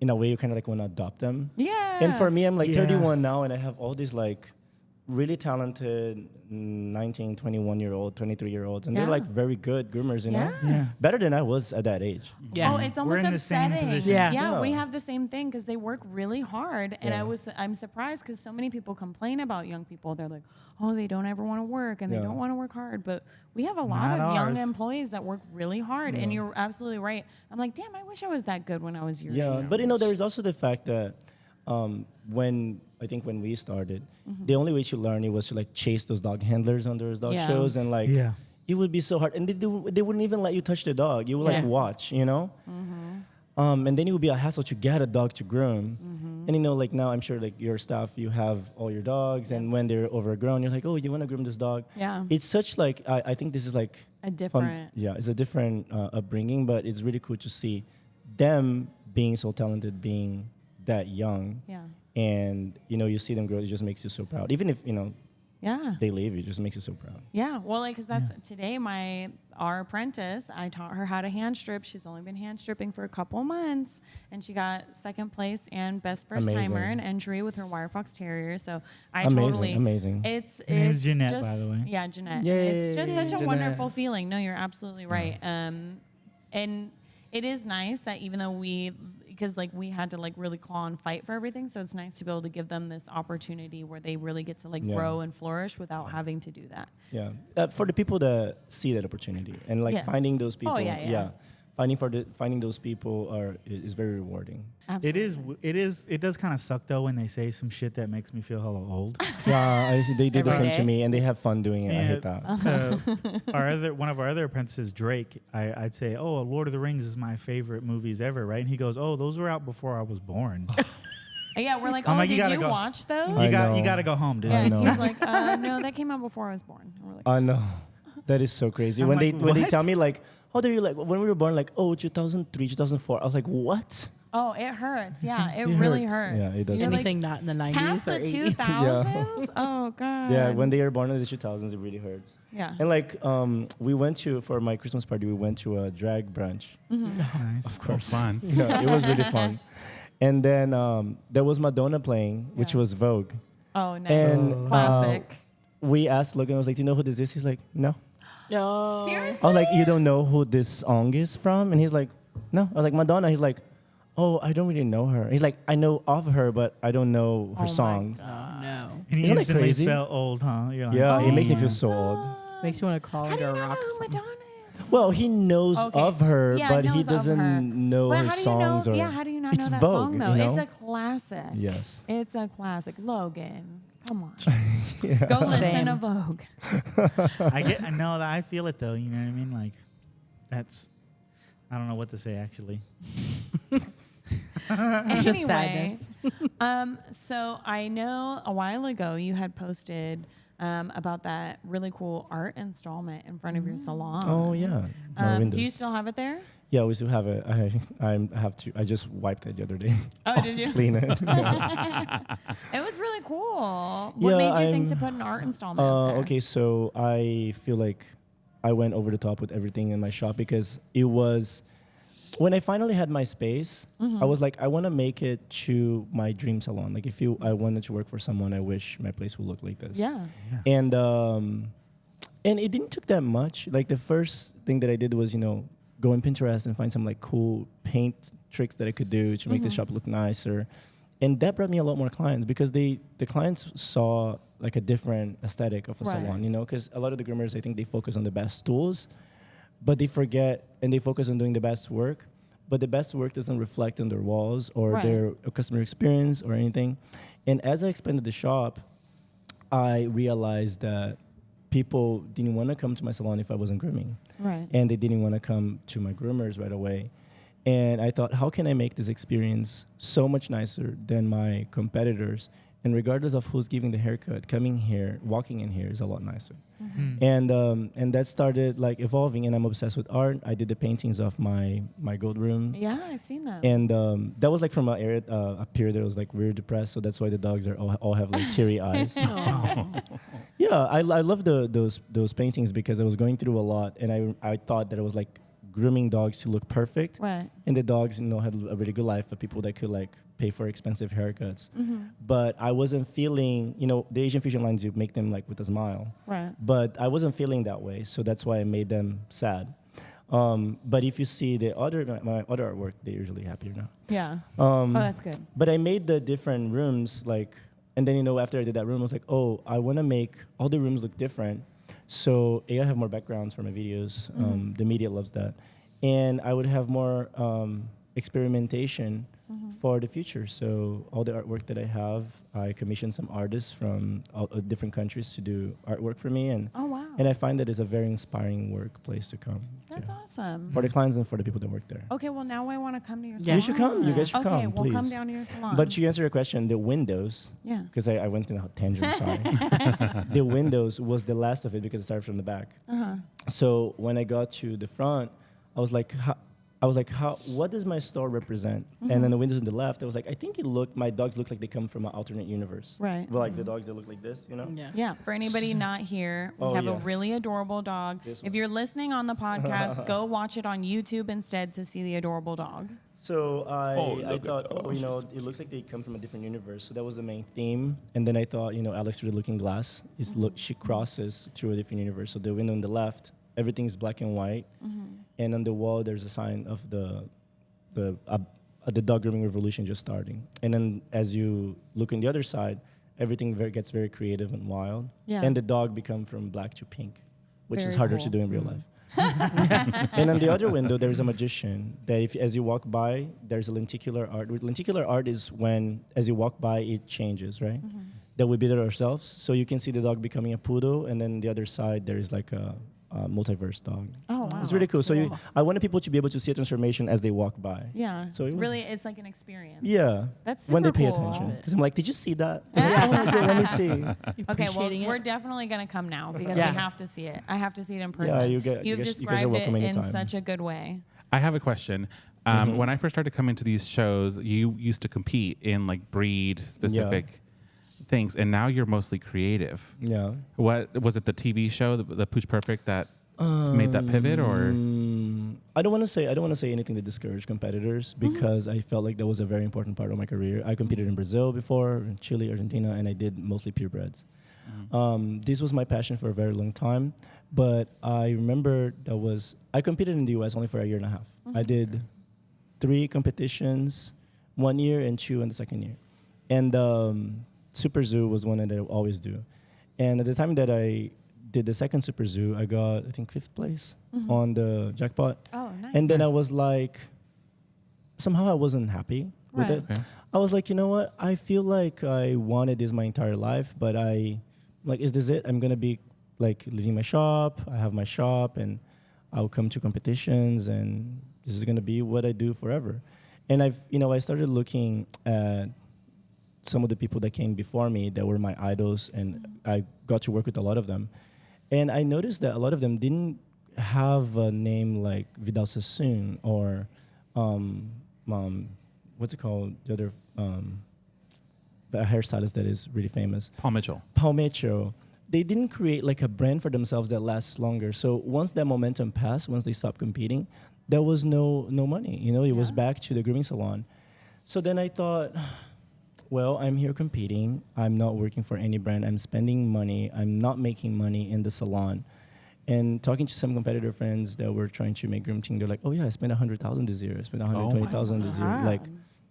in a way, you kind of like want to adopt them. Yeah. And for me, I'm like Yeah. 31 now, and I have all these like really talented 19, 21-year-old, 23-year-olds, and they're Yeah. like very good groomers, you know? Yeah. Yeah. Better than I was at that age. Yeah. Oh, it's We're almost in the same upsetting. position. Yeah. Yeah. we have the same thing because they work really hard, and Yeah. I'm surprised because so many people complain about young people. They're like, oh, they don't ever want to work and they Yeah. don't want to work hard, but we have a lot Not of young ours. employees that work really hard, and you're absolutely right. I'm like, damn, I wish I was that good when I was your Yeah, age. but you know, there is also the fact that when we started, the only way to learn it was to like chase those dog handlers on those dog Yeah. shows, and like Yeah. it would be so hard, and they wouldn't even let you touch the dog. You would like Yeah. watch, you know. And then it would be a hassle to get a dog to groom. And you know, like now I'm sure like your staff, you have all your dogs, and when they're overgrown, you're like, oh, you want to groom this dog? Yeah. It's such like I think this is like A fun- different. yeah, it's a different upbringing, but it's really cool to see them being so talented, being that young, Yeah. and you know, you see them grow. It just makes you so proud. Even if you know Yeah. they leave, it just makes you so proud. Yeah, well, like, cause that's today. Our apprentice, I taught her how to hand strip. She's only been hand stripping for a couple months, and she got second place and best first timer Amazing. in entry with her Wire Fox Terrier. So I Amazing, totally amazing. It's Her name's it's Jeanette, just, by the way. Yeah, Jeanette. Yay, It's just such a Jeanette. wonderful feeling. No, you're absolutely right. And it is nice that even though because like we had to like really claw and fight for everything, so it's nice to be able to give them this opportunity where they really get to like Yeah. grow and flourish without having to do that. Yeah, for the people that see that opportunity and like Yes. finding those people. Oh, yeah. Finding those people is very rewarding. Absolutely. It does kind of suck though when they say some shit that makes me feel hella old. Yeah, they do the Every same to day? me, and they have fun doing it. I hate that. One of our other apprentices, Drake, I'd say, "Oh, Lord of the Rings is my favorite movies ever," right? And he goes, "Oh, those were out before I was born." Yeah, we're like, I'm oh, like, you did gotta you go. watch those? I you know. got to go home, dude. Yeah, I know. he's like, no, that came out before I was born. And we're like, I know, that is so crazy. I'm When like, they what? tell me like, how do you like when we were born? Like, oh, 2003, 2004. I was like, what? oh, it hurts. Yeah, it It really hurts. hurts. Yeah, it does. You're Anything not in the 90s past or the 80s. 2000s? Oh, God. Yeah, when they are born in the 2000s, it really hurts. Yeah. And like, we went to for my Christmas party. We went to a drag brunch. Nice. Of Oh, course. fun. Yeah, it was really fun. And then there was Madonna playing, which Yeah. was Vogue. Oh, nice. And, Classic. We asked Logan, I was like, do you know who this is? He's like, no. No. Seriously? I was like, you don't know who this song is from? And he's like, no. I was like, Madonna. He's like, oh, I don't really know her. He's like, I know of her, but I don't know her Oh my songs. God. No. And he Isn't that instantly crazy? felt old, huh? You're like, Yeah, oh, it makes me man. feel so old. Makes you want to crawl How do under you a not rock. know or who something. Madonna is? Well, he knows Okay. of her, Yeah, but he knows of her. doesn't know But her how do you songs. know? Or Yeah, how do you not it's know that Vogue, song, though? you know? It's a classic. Yes. It's a classic. Logan, come on. Yeah. Go listen Shame. to Vogue. I know that I feel it though. You know what I mean? Like, that's. I don't know what to say actually. Just Anyway, sadness. so I know a while ago you had posted about that really cool art installment in front of your salon. Oh, yeah. My Do you windows. still have it there? Yeah, we still have it. I have to. I just wiped it the other day. Oh, did you? Clean it. It was really cool. What Yeah, made you think to I'm- put an art installment up there? Okay, so I feel like I went over the top with everything in my shop because it was when I finally had my space. Mm-hmm. I was like, I want to make it to my dream salon. Like, I wanted to work for someone, I wish my place would look like this. Yeah. And it didn't took that much. Like the first thing that I did was, go on Pinterest and find some like cool paint tricks that I could do to make the shop look nicer. And that brought me a lot more clients because the clients saw like a different aesthetic of a Right. salon, because a lot of the groomers, I think they focus on the best tools, but they forget and they focus on doing the best work. But the best work doesn't reflect on their walls or Right. their customer experience or anything. And as I expanded the shop, I realized that people didn't want to come to my salon if I wasn't grooming. Right. And they didn't want to come to my groomers right away. And I thought, how can I make this experience so much nicer than my competitors? And regardless of who's giving the haircut, coming here, walking in here is a lot nicer. And that started like evolving. And I'm obsessed with art. I did the paintings of my gold room. Yeah, I've seen that. And that was like from an area, a period that was like really depressed. So that's why the dogs are all have like teary eyes. Yeah, I love those paintings because I was going through a lot, and I thought that it was like grooming dogs to look perfect, Right. and the dogs had a really good life for people that could like pay for expensive haircuts. But I wasn't feeling, the Asian fusion lines, you make them like with a smile, Right. but I wasn't feeling that way, so that's why I made them sad. But if you see my other artwork, they're usually happier now. Yeah. Oh, that's good. But I made the different rooms and then after I did that room, I was like, oh, I want to make all the rooms look different. So I have more backgrounds for my videos. The media loves that, and I would have more experimentation for the future. So all the artwork that I have, I commissioned some artists from different countries to do artwork for me, and Oh, wow. and I find that it's a very inspiring workplace to come. That's to. awesome. For the clients and for the people that work there. Okay, well, now I want to come to your Yeah. salon. You should come. You guys should Okay, come, we'll come please. down to your salon. But to answer your question, the windows, Yeah. because I went in a tangent, sorry. The windows was the last of it because it started from the back. So when I got to the front, I was like, what does my store represent? And then the windows on the left, I was like, I think my dogs look like they come from an alternate universe. Right. Well, like the dogs that look like this, Yeah. Yeah, for anybody not here, we Oh, have a yeah. really adorable dog. This If one. you're listening on the podcast, go watch it on YouTube instead to see the adorable dog. So I look thought, at it looks like they come from a different universe. So that was the main theme. And then I thought, Alex through the looking glass, she crosses through a different universe. So the window on the left, everything is black and white. And on the wall, there's a sign of the dog grooming revolution just starting. And then as you look on the other side, everything gets very creative and wild. Yeah. And the dog become from black to pink, which is Very harder cool. to do in real life. And on the other window, there's a magician that as you walk by, there's a lenticular art. Lenticular art is when, as you walk by, it changes, right? That we build it ourselves. So you can see the dog becoming a poodle, and then the other side, there is like a multiverse dog. Oh, wow. It's really cool. So I wanted people to be able to see a transformation as they walk by. Yeah. So it it's was- really, it's like an experience. Yeah. That's super when they pay cool. attention. Because I'm like, did you see that? I'm like, oh my God, let me see. Okay, well, Appreciating it. we're definitely going to come now because Yeah. we have to see it. I have to see it in person. Yeah, You've you guys are described it welcome in anytime. such a good way. I have a question. When I first started coming to these shows, you used to compete in like breed specific things, and now you're mostly creative. Yeah. What was it? The TV show, the Pooch Perfect, that made that pivot, or I don't want to say anything that discouraged competitors because I felt like that was a very important part of my career. I competed in Brazil before, in Chile, Argentina, and I did mostly purebreds. This was my passion for a very long time, but I remember I competed in the US only for a year and a half. I did 3 competitions, 1 year and 2 in the second year. And Super Zoo was one that I always do. And at the time that I did the second Super Zoo, I got, I think, 5th place on the jackpot. Oh, nice. And then I was like, somehow I wasn't happy with Right. it. Okay. I was like, you know what? I feel like I wanted this my entire life, but is this it? I'm going to be like leaving my shop. I have my shop and I'll come to competitions and this is going to be what I do forever. And I started looking at some of the people that came before me that were my idols, and I got to work with a lot of them. And I noticed that a lot of them didn't have a name like Vidal Sassoon or what's it called? The other the hairstylist that is really famous. Paul Mitchell? Paul Mitchell. They didn't create like a brand for themselves that lasts longer. So once that momentum passed, once they stopped competing, there was no money. It was back to the grooming salon. So then I thought, well, I'm here competing. I'm not working for any brand. I'm spending money. I'm not making money in the salon. And talking to some competitor friends that were trying to make grooming, they're like, oh yeah, I spent $100,000 this year. I spent $120,000 this year. Wow. Like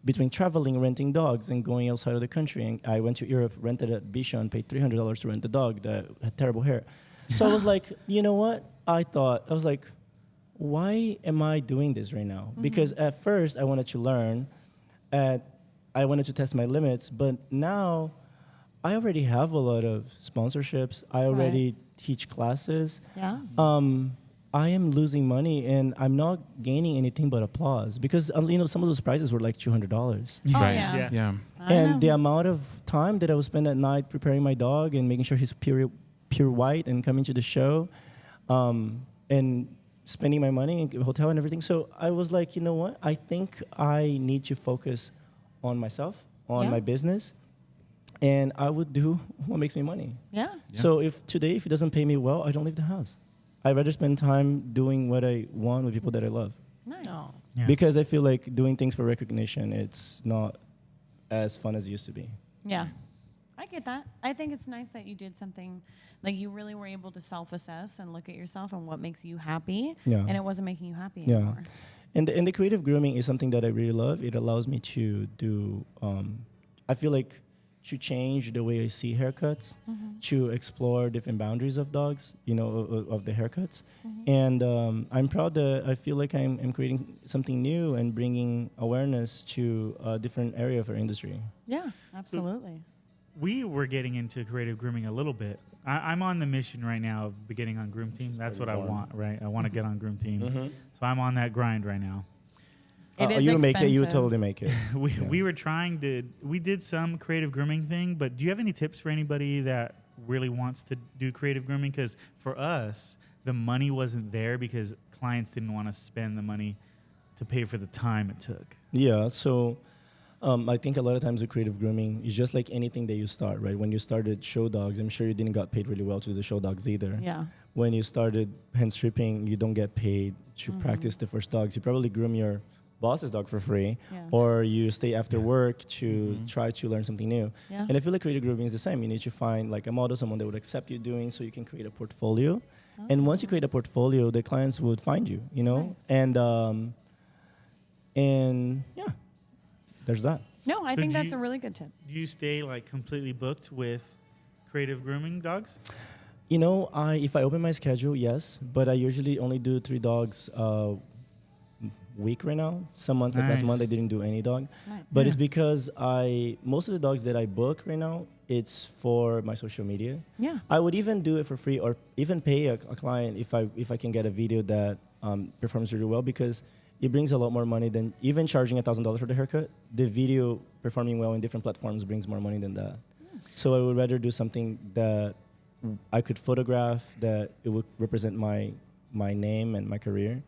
between traveling, renting dogs, and going outside of the country. And I went to Europe, rented a Bichon, paid $300 to rent a dog that had terrible hair. So I was like, you know what? I was like, why am I doing this right now? Because at first I wanted to learn, I wanted to test my limits, but now I already have a lot of sponsorships. I already teach classes. Yeah. I am losing money and I'm not gaining anything but applause because some of those prices were like $200. Oh, Right. yeah. Yeah. And the amount of time that I would spend at night preparing my dog and making sure he's pure white and coming to the show, and spending my money in hotel and everything. So I was like, you know what? I think I need to focus on myself, on my business, and I would do what makes me money. Yeah. So if it doesn't pay me well, I don't leave the house. I'd rather spend time doing what I want with people that I love. Nice. No. Yeah. Because I feel like doing things for recognition, it's not as fun as it used to be. Yeah. I get that. I think it's nice that you did something, like you really were able to self-assess and look at yourself and what makes you happy. Yeah. And it wasn't making you happy Yeah. anymore. And the creative grooming is something that I really love. It allows me to do, I feel like, to change the way I see haircuts, to explore different boundaries of dogs, of the haircuts. And I'm proud that I feel like I'm creating something new and bringing awareness to a different area of our industry. Yeah, absolutely. We were getting into creative grooming a little bit. I'm on the mission right now of getting on Groom Team. That's what I want, right? I want to get on Groom Team. So I'm on that grind right now. It is you make it, you expensive. totally make it. We were we did some creative grooming thing, but do you have any tips for anybody that really wants to do creative grooming? Because for us, the money wasn't there because clients didn't want to spend the money to pay for the time it took. Yeah, so I think a lot of times the creative grooming is just like anything that you start, right? When you started show dogs, I'm sure you didn't got paid really well to do the show dogs either. Yeah. When you started hand stripping, you don't get paid to practice the first dogs. You probably groom your boss's dog for free, or you stay after work to try to learn something new. Yeah. And I feel like creative grooming is the same. You need to find like a model, someone that would accept you doing, so you can create a portfolio. And once you create a portfolio, the clients would find you, Nice. and yeah, there's that. No, I So think do that's you- a really good tip. Do you stay like completely booked with creative grooming dogs? If I open my schedule, yes, but I usually only do 3 dogs week right now. Some months, like last Nice. month, I didn't do any dog. Nice. But it's Yeah. because most of the dogs that I book right now, it's for my social media. Yeah. I would even do it for free or even pay a client if I can get a video that performs really well, because it brings a lot more money than even charging $1,000 for the haircut. The video performing well in different platforms brings more money than that. So I would rather do something that I could photograph, that it would represent my name and my career,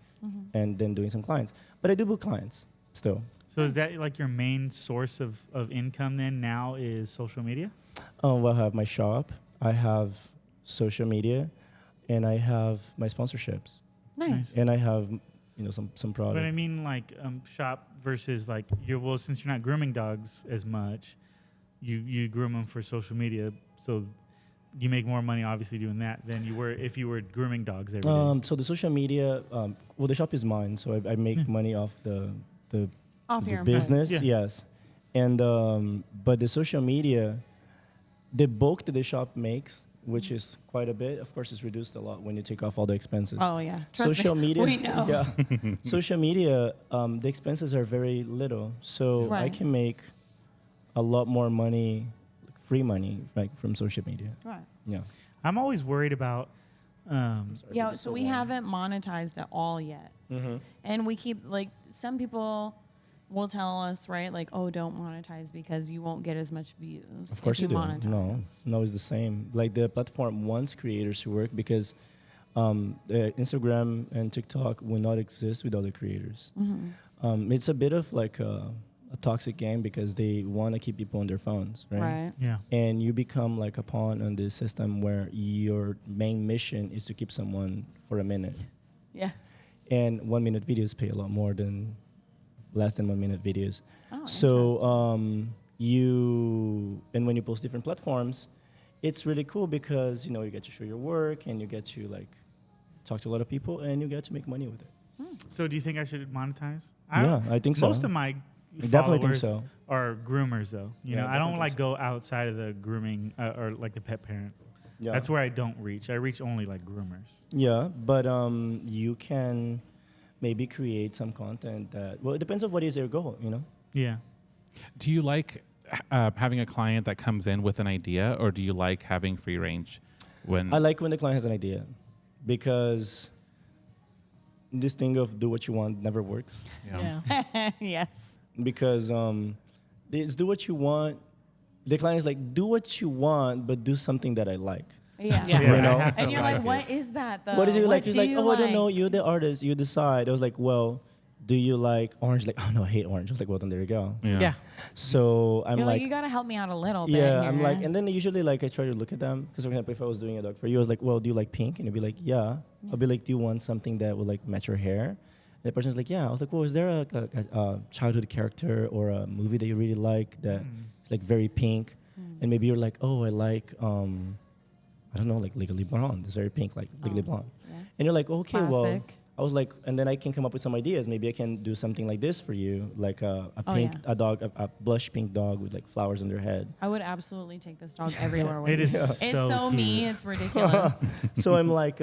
and then doing some clients. But I do book clients still. So is that like your main source of income then now is social media? Well, I have my shop, I have social media, and I have my sponsorships, Nice. and I have some product. But I mean like shop versus like since you're not grooming dogs as much, you groom them for social media, so you make more money obviously doing that than you were if you were grooming dogs every day. So the social media, the shop is mine, so I make money off the Off your business, Yeah. yes. And but the social media, the bulk that the shop makes, which is quite a bit, of course, is reduced a lot when you take off all the expenses. Oh yeah. Trust Social me. media, We know. yeah. Social media, the expenses are very little, so I Right. can make a lot more money, free money, like from social media. Right. Yeah. I'm always worried about Yeah, so we haven't monetized at all yet. And we keep, like, some people will tell us, right, like, oh, don't monetize because you won't get as much views. Of course if you do. monetize. No, it's the same. Like the platform wants creators to work because the Instagram and TikTok will not exist without the creators. It's a bit of like a toxic game because they want to keep people on their phones, right? Right. yeah. And you become like a pawn on this system where your main mission is to keep someone for a minute. Yes. And 1 minute videos pay a lot more than less than 1 minute videos. Oh, So and when you post different platforms, it's really cool because you get to show your work and you get to like talk to a lot of people and you get to make money with it. So do you think I should monetize? Yeah, I think so. Most of my I definitely think followers so. are groomers though. Yeah, I don't definitely like so. go outside of the grooming or like the pet parent. Yeah. That's where I don't reach. I reach only like groomers. Yeah, but you can maybe create some content that it depends on what is your goal. Yeah. Do you like having a client that comes in with an idea, or do you like having free range? When I like when the client has an idea, because this thing of do what you want never works. Yeah. Yes. Because it's do what you want. The client is like, do what you want, but do something that I like. Yeah. Yeah. You know? I have to And you're like, it. what is that though? What is it like? He's do like, you oh, I don't know. like? You're the artist. You decide. I was like, well, do you like orange? Like, oh no, I hate orange. I was like, well, then there you go. Yeah. So I'm You're like, like, you gotta help me out a little bit. yeah, I'm here. like, and then usually like I try to look at them, because for example, if I was doing a dog for you, I was like, well, do you like pink? And you'd be like, yeah. I'll be like, do you want something that would like match your hair? And the person's like, yeah. I was like, well, is there a childhood character or a movie that you really like that is like very pink? And maybe you're like, oh, I like, I don't know, like Legally Blonde. It's very pink, like Legally Blonde. Yeah. And you're like, okay, well, Classic. I was like, and then I can come up with some ideas. Maybe I can do something like this for you, like a pink, yeah. a dog, a blush pink dog with like flowers on their head. I would absolutely take this dog everywhere with It me. is It's so so me. cute. It's ridiculous. So I'm like,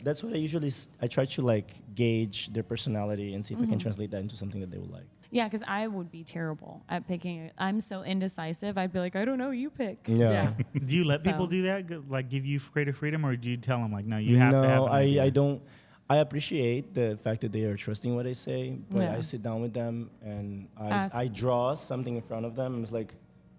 that's what I usually, I try to like gauge their personality and see if I can translate that into something that they would like. Yeah, because I would be terrible at picking. I'm so indecisive. I'd be like, I don't know. You pick. Yeah. Do you let people So- do that? Like give you creative freedom, or do you tell them like, no, you have to have No, an idea? I don't. I appreciate the fact that they are trusting what I say, but Yeah. I sit down with them and Ask. I draw something in front of them. And it's like,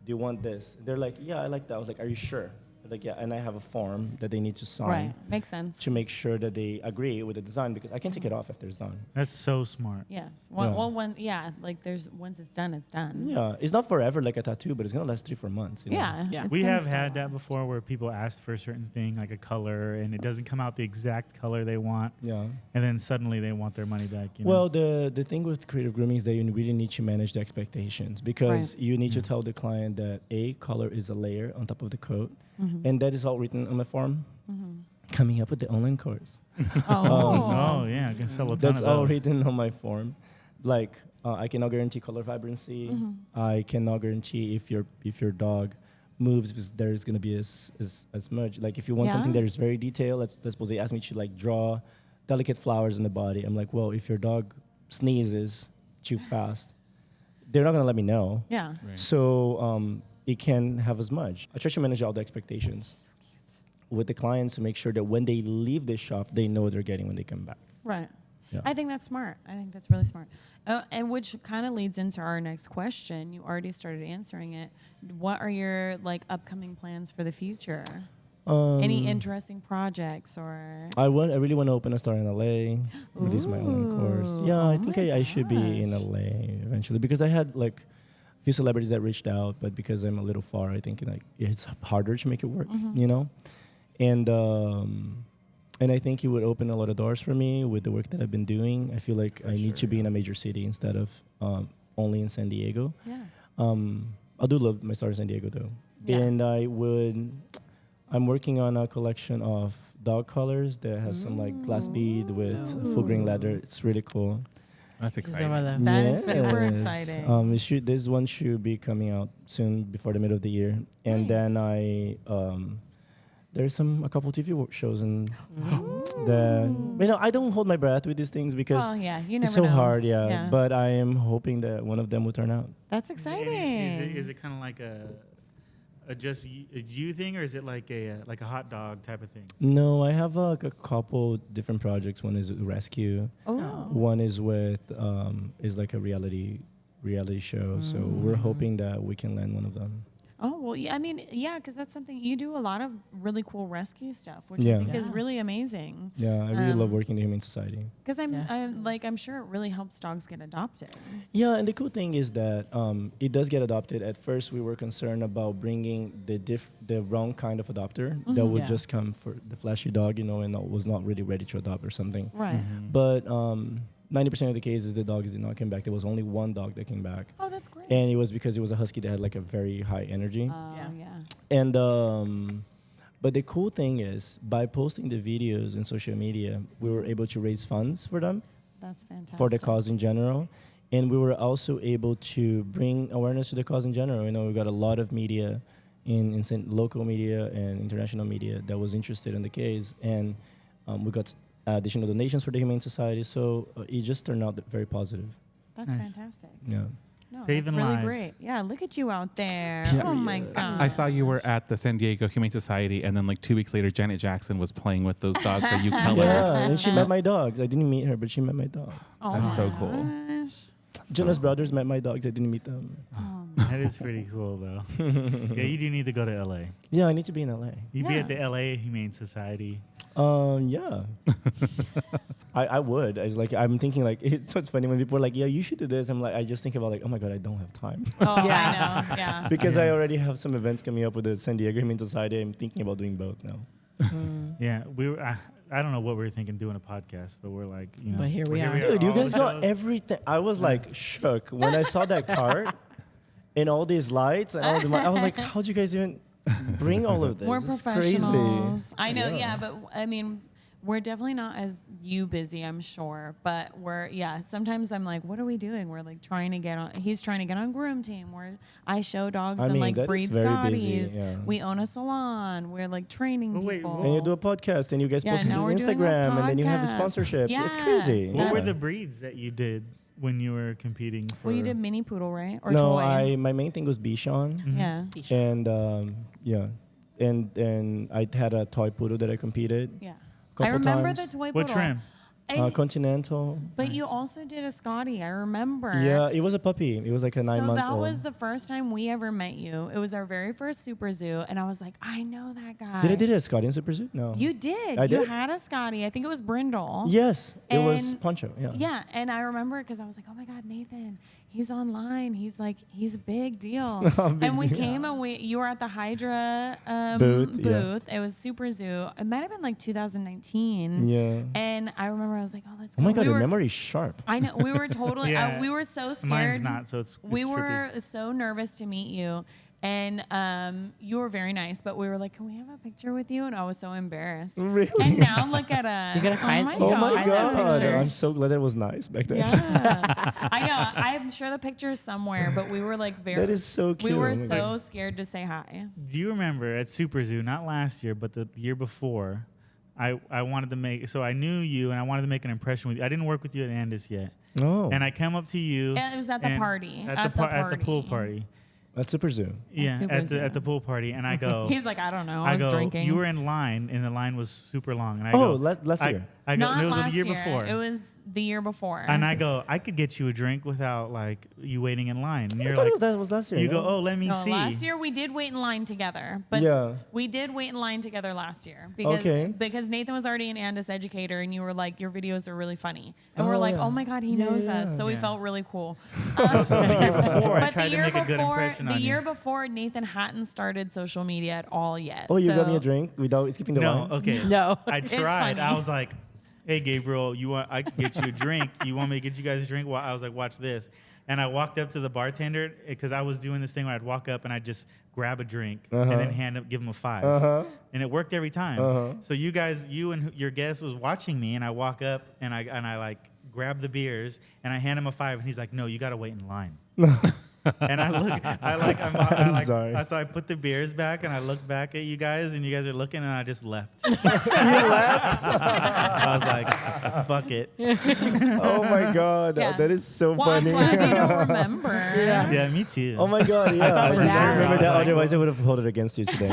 do you want this? They're like, yeah, I like that. I was like, are you sure? They're like, yeah. And I have a form that they need to sign Right. Makes sense. to make sure that they agree with the design, because I can take it off after it's done. That's so smart. Yes. Yeah. Like once it's done, it's done. Yeah, it's not forever like a tattoo, but it's gonna last 3-4 months. You know? Yeah. Yeah. it's We gonna have still had that last. before, where people ask for a certain thing, like a color, and it doesn't come out the exact color they want, Yeah. and then suddenly they want their money back. You know? Well, the thing with creative grooming is that you really need to manage the expectations, because you need to tell the client that color is a layer on top of the coat, and that is all written on my form. Coming up with the online course. oh yeah, I can sell a ton That's of all those. written on my form. Like I cannot guarantee color vibrancy. I cannot guarantee if your dog moves, if there's gonna be as much. Like if you want something Yeah. that is very detailed, let's suppose they ask me to like draw delicate flowers in the body. I'm like, well, if your dog sneezes too fast, they're not gonna let me know. Yeah. Right. So it can have as much. I try to manage all the expectations with the clients to make sure that when they leave the shop, they know what they're getting when they come back. Right. Yeah. I think that's smart. I think that's really smart. And which kind of leads into our next question. You already started answering it. What are your like upcoming plans for the future? Any interesting projects or? I really want to open a store in LA, release my own course. Yeah, I think I should be in gosh. LA eventually, because I had like a few celebrities that reached out, but because I'm a little far, I think like it's harder to make it work, you know? And I think it would open a lot of doors for me with the work that I've been doing. I feel like I need to be in a major city instead of only in San Diego. Yeah. I do love my store in San Diego though. Yeah. And I'm working on a collection of dog collars that has some like glass bead with full grain leather. It's really cool. That's Some of exciting. them. That is super Yes. exciting. This one should be coming out soon before the middle of the year. And then there's a couple TV shows and I don't hold my breath with these things because Well, yeah, you never it's so know. hard, Yeah. But I am hoping that one of them will turn out. That's exciting. Is it kind of like a just you thing, or is it like a hot dog type of thing? No, I have a couple different projects. One is with Rescue. Oh. One is with is like a reality show. So we're hoping that we can land one of them. Oh, well, yeah, I mean, yeah, because that's something you do a lot of really cool rescue stuff, which Yeah. I think is Yeah. really amazing. Yeah, I really love working in the Humane Society. Because Yeah. I'm sure it really helps dogs get adopted. Yeah, and the cool thing is that it does get adopted. At first, we were concerned about bringing the wrong kind of adopter that would Yeah. just come for the flashy dog, and was not really ready to adopt or something. Right. But 90% of the cases, the dogs did not come back. There was only one dog that came back. Oh, that's great. And it was because it was a husky that had like a very high energy. Yeah. And but the cool thing is, by posting the videos in social media, we were able to raise funds for them, That's fantastic. for the cause in general. And we were also able to bring awareness to the cause in general. We got a lot of media in local media and international media that was interested in the case. And we got additional donations for the Humane Society. So it just turned out very positive. That's Nice. fantastic. Yeah. No, Saving that's really lives. great. Yeah, look at you out there. Yeah. Oh my god. I saw you were at the San Diego Humane Society, and then like 2 weeks later, Janet Jackson was playing with those dogs that you colored. Yeah, and she met my dogs. I didn't meet her, but she met my dogs. Oh That's my so cool. gosh. Jonas Brothers met my dogs. I didn't meet them. That is pretty cool, though. Yeah, you do need to go to LA. Yeah, I need to be in LA. You'd be Yeah. at the LA Humane Society. Yeah. I would. I'm thinking like it's funny when people are like, yeah, you should do this. I'm like, I just think about like, oh my god, I don't have time. Oh, I Yeah. know. Yeah. Because Yeah. I already have some events coming up with the San Diego Humane Society. I'm thinking about doing both now. Yeah, we were. I don't know what we were thinking doing a podcast, but we're like, you know. But here we are. Dude, you all guys the got shows. everything. I was like shook when I saw that cart and all these lights and all the. I was like, how'd you guys even bring all of this? We're It's professionals. crazy. I know, Yeah. yeah, but I mean, we're definitely not as you busy, I'm sure. But sometimes I'm like, what are we doing? We're like trying to get on. He's trying to get on Groom Team. Where I show dogs I and mean, like that is breed very busy, Scotties. yeah. We own a salon. We're like training Oh, wait, people. And you do a podcast and you guys Yeah, post it now on we're doing a Instagram and then you have the podcast. sponsorships. It's Yeah. crazy. What were Yes. the breeds that you did when you were competing? For Well, you did mini poodle, right? Or No, toy? my main thing was Bichon. Yeah. And yeah. And I had a toy poodle that I competed. Yeah. I Couple remember times. the toy What poodle. trim? And- Continental. but you also did a Scotty. I remember. Yeah, it was a puppy. It was like a 9 month So that old. was the first time we ever met you. It was our very first Super Zoo, and I was like, I know that guy. Did I did a Scotty in Super Zoo? No. You did. I You did? had a Scotty. I think it was Brindle. Yes, it was And- Poncho. Yeah. Yeah, and I remember because I was like, oh my God, Nathan, he's online. He's a big deal. And we came and you were at the Hydra Booth, yeah. booth. It was Super Zoo. It might have been like 2019. Yeah. And I remember I was like, oh, let's Oh go. my god, We your were- memory is sharp. I know. We were totally, Yeah. we were so scared. Mine's not, so it's We trippy. were so nervous to meet you. And you were very nice, but we were like, can we have a picture with you? And I was so embarrassed. Really? And now look at us. You gotta find- Oh my Find that god, picture. I'm so glad that was nice back then. Yeah. I know. I'm sure the picture is somewhere, but we were like very. That is so cute. We were Oh my so God. scared to say hi. Do you remember at Super Zoo, not last year, but the year before, I wanted to make, so I knew you and I wanted to make an impression with you. I didn't work with you at Andis yet. Oh, And I come up to you. And it was at the and- party. At the pool party. that's Super Zoo. Yeah, Super at Zoo. the pool party. And I go, He's like, I don't know. I was go, drinking. you were in line and the line was super long. And I Oh, go, last year. I go, Not it was last the year before. It was the year before. And I go, I could get you a drink without like you waiting in line. And I you're thought like, that was last year. you no? go, oh, let me No, see. last year we did wait in line together, but Yeah. we did wait in line together last year because Okay. because Nathan was already an Andis educator, and you were like, your videos are really funny, and Oh, we're like, yeah. oh my God, he Yeah, knows yeah, us, so we yeah. felt really cool. So the year before, I But the tried to year make a good before, impression the on year you. before, Nathan hadn't started social media at all yet. Oh, you got me so- a drink without skipping the No, line? okay. No. I It's tried. funny. I was like, hey, Gabriel, I could get you a drink. You want me to get you guys a drink? Well, I was like, watch this. And I walked up to the bartender because I was doing this thing where I'd walk up and I'd just grab a drink and then give him a 5. And it worked every time. So you and your guest was watching me, and I walk up and I like grab the beers and I hand him a 5, and he's like, no, you got to wait in line. And I'm sorry. So I put the beers back and I look back at you guys, and you guys are looking, and I just left. I was like, fuck it. Oh my god, Yeah. that is so Well, I'm funny. glad you don't remember. Yeah, me too. Oh my god, yeah. thought for I just sure. remember I was that. like- Otherwise, I would have held it against you today.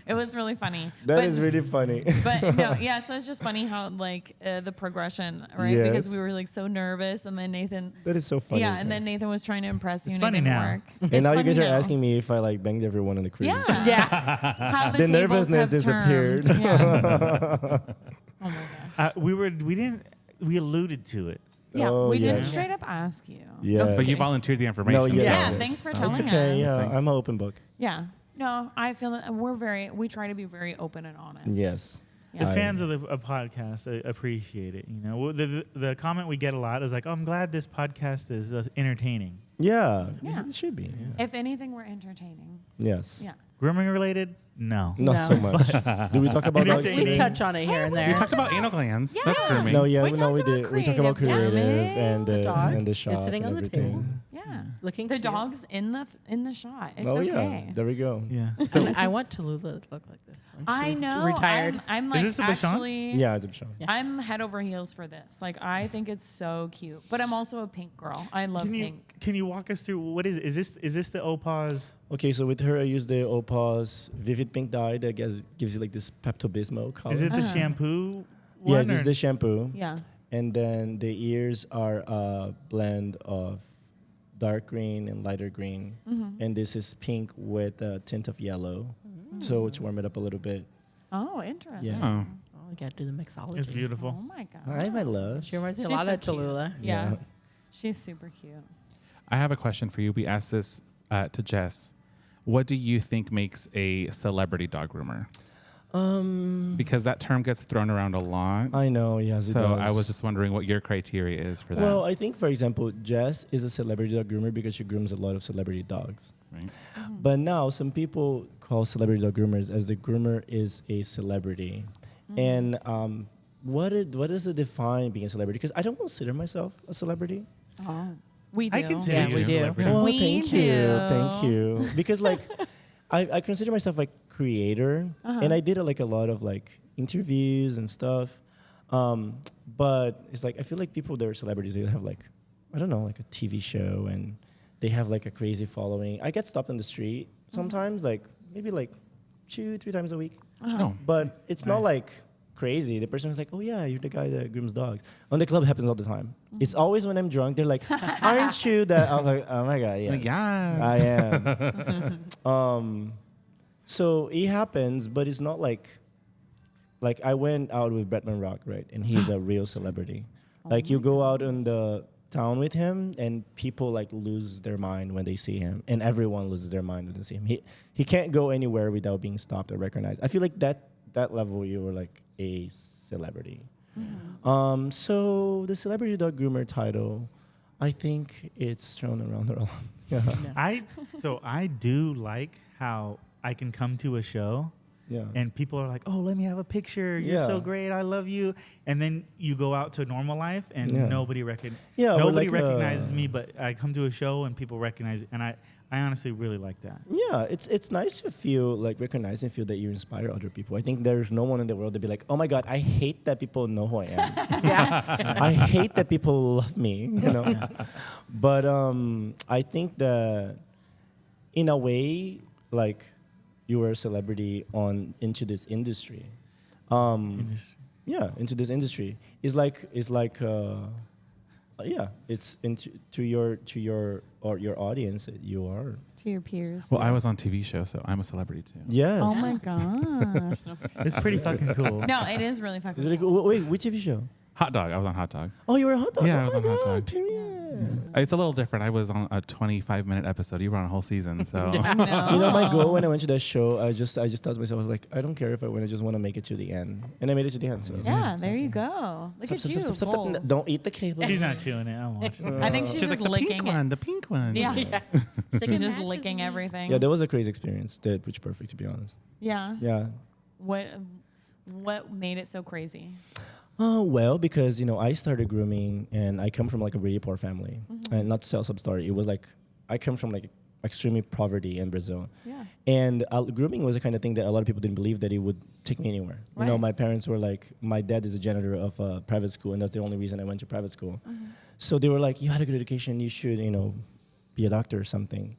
It was really funny. That is really funny. But no, yeah. So it's just funny how like the progression, right? Because Yes. we were like so nervous, and then Nathan. That is so funny. Yeah, and then guys. Nathan was trying to impress you, It's and it funny didn't now. work. And It's now you funny guys are now. asking me if I like banged everyone on the cruise. Yeah. Yeah. How the The tables nervousness have disappeared. turned. Yeah. Oh my gosh. We alluded to it. Yeah, Oh, we didn't yes. straight up ask you. Yes. But you volunteered the information. No, yes. Yeah, Yes. thanks for It's telling okay. us. Yeah, I'm an open book. Yeah. No, I feel that we try to be very open and honest. Yes. Yeah. The fans of the podcast appreciate it. You know, the comment we get a lot is like, "Oh, I'm glad this podcast is entertaining." Yeah. Yeah. It should be. Yeah. If anything, we're entertaining. Yes. Yeah. Grooming related? No. Not No. so much. Do we talk about dogs Entertaining. We today? touch on it here and You there. talked about anal glands. Yeah. That's grooming. No, yeah, We no, talked we about did. We talk about creative. creative Yeah. and The dog and the is shop sitting and on the everything. table. Yeah. Looking The cute. dog's in the shot. It's Oh okay. yeah, there we go. Yeah. And I want Tallulah to look like this. I She's know. Retired. I'm Is like this the Bashan? actually. Yeah, it's a show. Yeah. I'm head over heels for this. Like, I think it's so cute. But I'm also a pink girl. I love pink. Can you walk us through what is this the Opause? Okay, so with her, I use the Opause Vivid Pink dye that gives you like this Pepto-Bismol color. Is it the shampoo? Yeah, one this is or- the shampoo. Yeah. And then the ears are a blend of dark green and lighter green. And this is pink with a tint of yellow. So to warm it up a little bit. Oh, interesting. Yeah. Oh. Oh, you gotta do the mixology. It's Oh beautiful. my god. Hi, my love. She reminds me a She's lot so of cute. Tallulah. Yeah. Yeah. She's super cute. I have a question for you. We asked this to Jess. What do you think makes a celebrity dog groomer? Because that term gets thrown around a lot. I know, yes, it So does. I was just wondering what your criteria is for that. Well, I think, for example, Jess is a celebrity dog groomer because she grooms a lot of celebrity dogs. right? But now some people call celebrity dog groomers as the groomer is a celebrity. And what does it define being a celebrity? Because I don't consider myself a celebrity. Oh. We do. I consider Yeah, you we a do. celebrity. Well, We thank do. you, thank you. Because like, I consider myself like creator, and I did like a lot of like interviews and stuff. But it's like I feel like people that are celebrities, they have like, I don't know, like a TV show, and they have like a crazy following. I get stopped on the street sometimes, like maybe like 2-3 times a week. Oh, But it's not Nice. like crazy. The person is like, oh yeah, you're the guy that grooms dogs. On the club, it happens all the time. It's always when I'm drunk, they're like, aren't you that? I was like, oh my God, yes. Like, yes. I am. So it happens, but it's not like I went out with Bretman Rock, right? And he's a real celebrity. Like you go out in the town with him and people like lose their mind when they see him, and everyone loses their mind when they see him. He can't go anywhere without being stopped or recognized. I feel like that level you were like a celebrity. So the celebrity dog groomer title, I think it's thrown around a lot. Yeah. I do like how I can come to a show Yeah. and people are like, "Oh, let me have a picture. You're so Yeah. great. I love you." And then you go out to normal life and Yeah. nobody Yeah, or nobody like, recognizes me, but I come to a show and people recognize it, and I honestly really like that. Yeah, it's nice to feel like recognized and feel that you inspire other people. I think there's no one in the world to be like, oh my God, I hate that people know who I am. I hate that people love me, you know. But I think that in a way, like you were a celebrity into this industry. Yeah, into this industry. It's like yeah, it's to your audience. You are. To your peers. Well, I was on TV show, so I'm a celebrity too. Yes. Oh my gosh. It's pretty fucking cool. No, it is really fucking Is it cool. wait, which TV show? Hot Dog. I was on Hot Dog. Oh, you were a hot dog. Yeah, Oh I was my on Hot God, Dog. Period. It's a little different. I was on a 25-minute episode. You were on a whole season, so I know. You know, my goal when I went to that show, I just thought to myself, I was like, I don't care if I win. I just want to make it to the end, and I made it to the end. So Yeah, there you go. Look at you. Stop. goals. Don't eat the cable. She's not chewing it. I'm watching. I think she's she's just like the licking pink it. one, the pink one. Yeah. Chicken She's just matches licking me. everything. Yeah, that was a crazy experience. That Pooch Perfect, to be honest. Yeah. Yeah. What made it so crazy? Oh, well, because, I started grooming and I come from like a really poor family. And not to tell some story, it was like, I come from like extremely poverty in Brazil. Yeah. And grooming was the kind of thing that a lot of people didn't believe that it would take me anywhere. Right. My parents were like, my dad is a janitor of a private school, and that's the only reason I went to private school. So they were like, you had a good education, you should, be a doctor or something.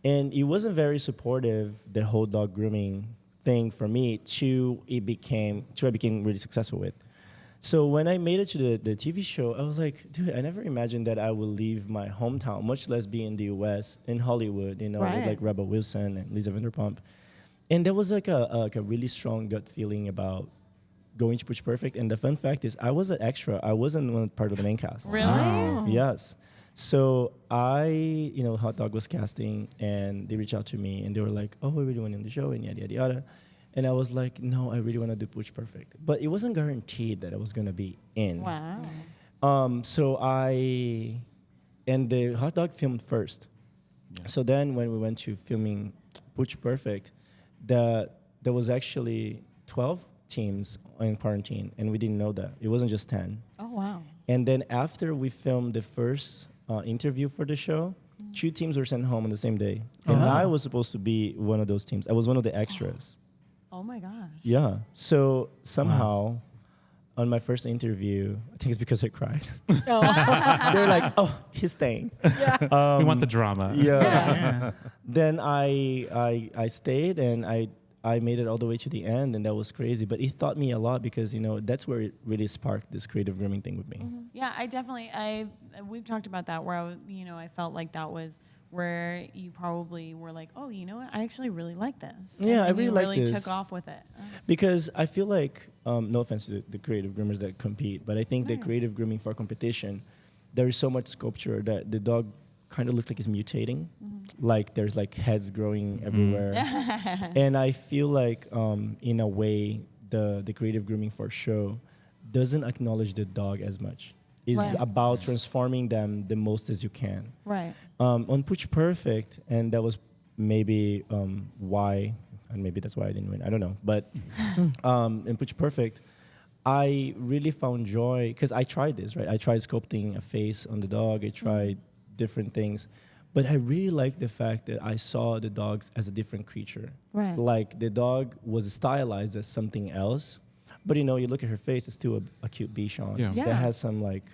And it wasn't very supportive, the whole dog grooming thing for me, I became really successful with. So when I made it to the TV show, I was like, dude, I never imagined that I would leave my hometown, much less be in the US, in Hollywood, with Right. like Rebel Wilson and Lisa Vanderpump. And there was like a really strong gut feeling about going to Pooch Perfect. And the fun fact is, I was an extra. I wasn't one part of the main cast. Really? Wow. Yes. So Hot Dog was casting, and they reached out to me, and they were like, oh, we really want you on the show, and yada, yada, yada. And I was like, no, I really want to do Pooch Perfect. But it wasn't guaranteed that I was going to be in. Wow. And the Hot Dog filmed first. Yeah. So then when we went to filming Pooch Perfect, there was actually 12 teams in quarantine, and we didn't know that. It wasn't just 10. Oh, wow. And then after we filmed the first interview for the show, 2 teams were sent home on the same day. And I was supposed to be one of those teams. I was one of the extras. Oh my gosh. Yeah. So somehow, on my first interview, I think it's because I cried. They're like, "Oh, he's staying." We want the drama. Yeah. Yeah. Then I stayed and I made it all the way to the end, and that was crazy. But it taught me a lot because that's where it really sparked this creative grooming thing with me. Yeah, we've talked about that where I felt like that was where you probably were like, oh, you know what? I actually really like this. Yeah, and I really like really this. took off with it. Because I feel like, no offense to the creative groomers that compete, but I think that creative grooming for competition, there is so much sculpture that the dog kind of looks like it's mutating. Like there's like heads growing everywhere. And I feel like, in a way, the creative grooming for show doesn't acknowledge the dog as much. It's Right. about transforming them the most as you can. Right. On Pooch Perfect, and that was maybe why, and maybe that's why I didn't win. I don't know. But in Pooch Perfect, I really found joy because I tried this, right? I tried sculpting a face on the dog. I tried different things. But I really liked the fact that I saw the dogs as a different creature. Right. Like the dog was stylized as something else. But you look at her face, it's still a cute Bichon Yeah. Yeah. that has some like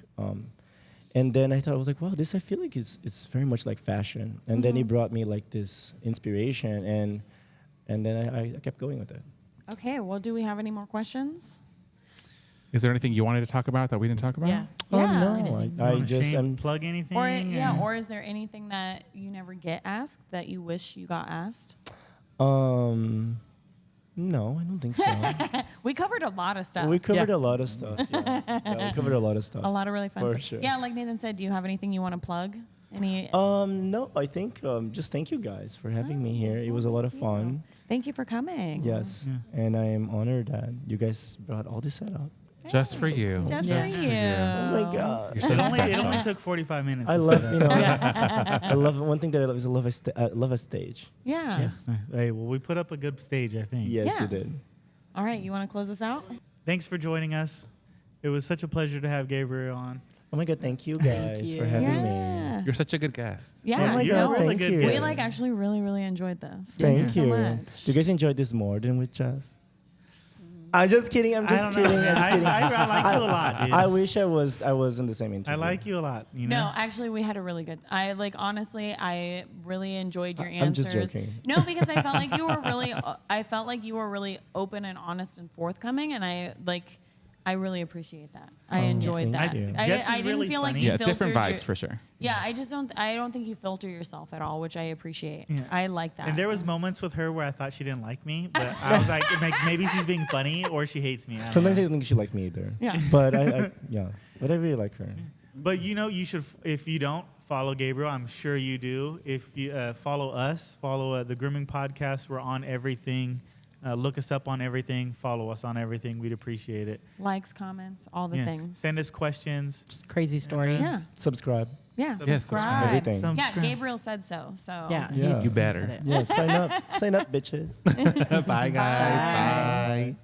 and then I thought, I was like, wow, this I feel like it's very much like fashion. And then it brought me like this inspiration, and then I kept going with it. Okay. Well, do we have any more questions? Is there anything you wanted to talk about that we didn't talk about? Yeah. Oh Yeah. no, I Wanna just Shane plug anything. Or is there anything that you never get asked that you wish you got asked? No, I don't think so. We covered a lot of stuff. We covered Yeah. a lot of stuff. Yeah, we covered a lot of stuff. A lot of really fun For stuff. sure. Yeah, like Nathan said, do you have anything you want to plug? Any? No, I think just thank you guys for having me here. It was a lot of fun. Thank you for coming. Yes, and I am honored that you guys brought all this setup. Just for you. Just Yes. for you. Oh my god. You're so It special. only took 45 minutes. I to love, set up. I love one thing that I love is I love a stage. Yeah. Hey, well, we put up a good stage, I think. Yes, Yeah. you did. All right. You want to close us out? Thanks for joining us. It was such a pleasure to have Gabriel on. Oh my god, thank you guys you. for having me. Yeah. You're such a good guest. Yeah. Oh my you're god, a really thank good you. guest. We actually really enjoyed this. Thank you so you. much. Do you guys enjoyed this more than with Jazz? I'm just kidding. I'm I just don't kidding. know. I'm just kidding. I like you a lot, dude. I wish I was in the same interview. I like you a lot. You know? No, actually, we had a really good. Honestly, I really enjoyed your I'm just answers. joking. No, because I felt like you were really. I felt like you were really open and honest and forthcoming, and I really appreciate that. I enjoyed thank that. you. Jess is I didn't really feel like funny. you Yeah, filtered different vibes your, for sure. Yeah, I don't think you filter yourself at all, which I appreciate. Yeah. I like that. And there was moments with her where I thought she didn't like me, but I was like, maybe she's being funny or she hates me. I don't Sometimes know. I don't think she likes me either. Yeah. But but I really like her. But you should, if you don't follow Gabriel, I'm sure you do. If you follow us, follow the Grooming Podcast. We're on everything. Look us up on everything. Follow us on everything. We'd appreciate it. Likes, comments, all the Yeah. things. Send us questions. Just crazy story. Yeah. Subscribe. Yeah. Yes, Subscribe. everything. Yeah. Subscribe. Gabriel said so. So. Yeah. Yeah. he You said better. it. Yeah, sign up, bitches. Bye, guys. Bye.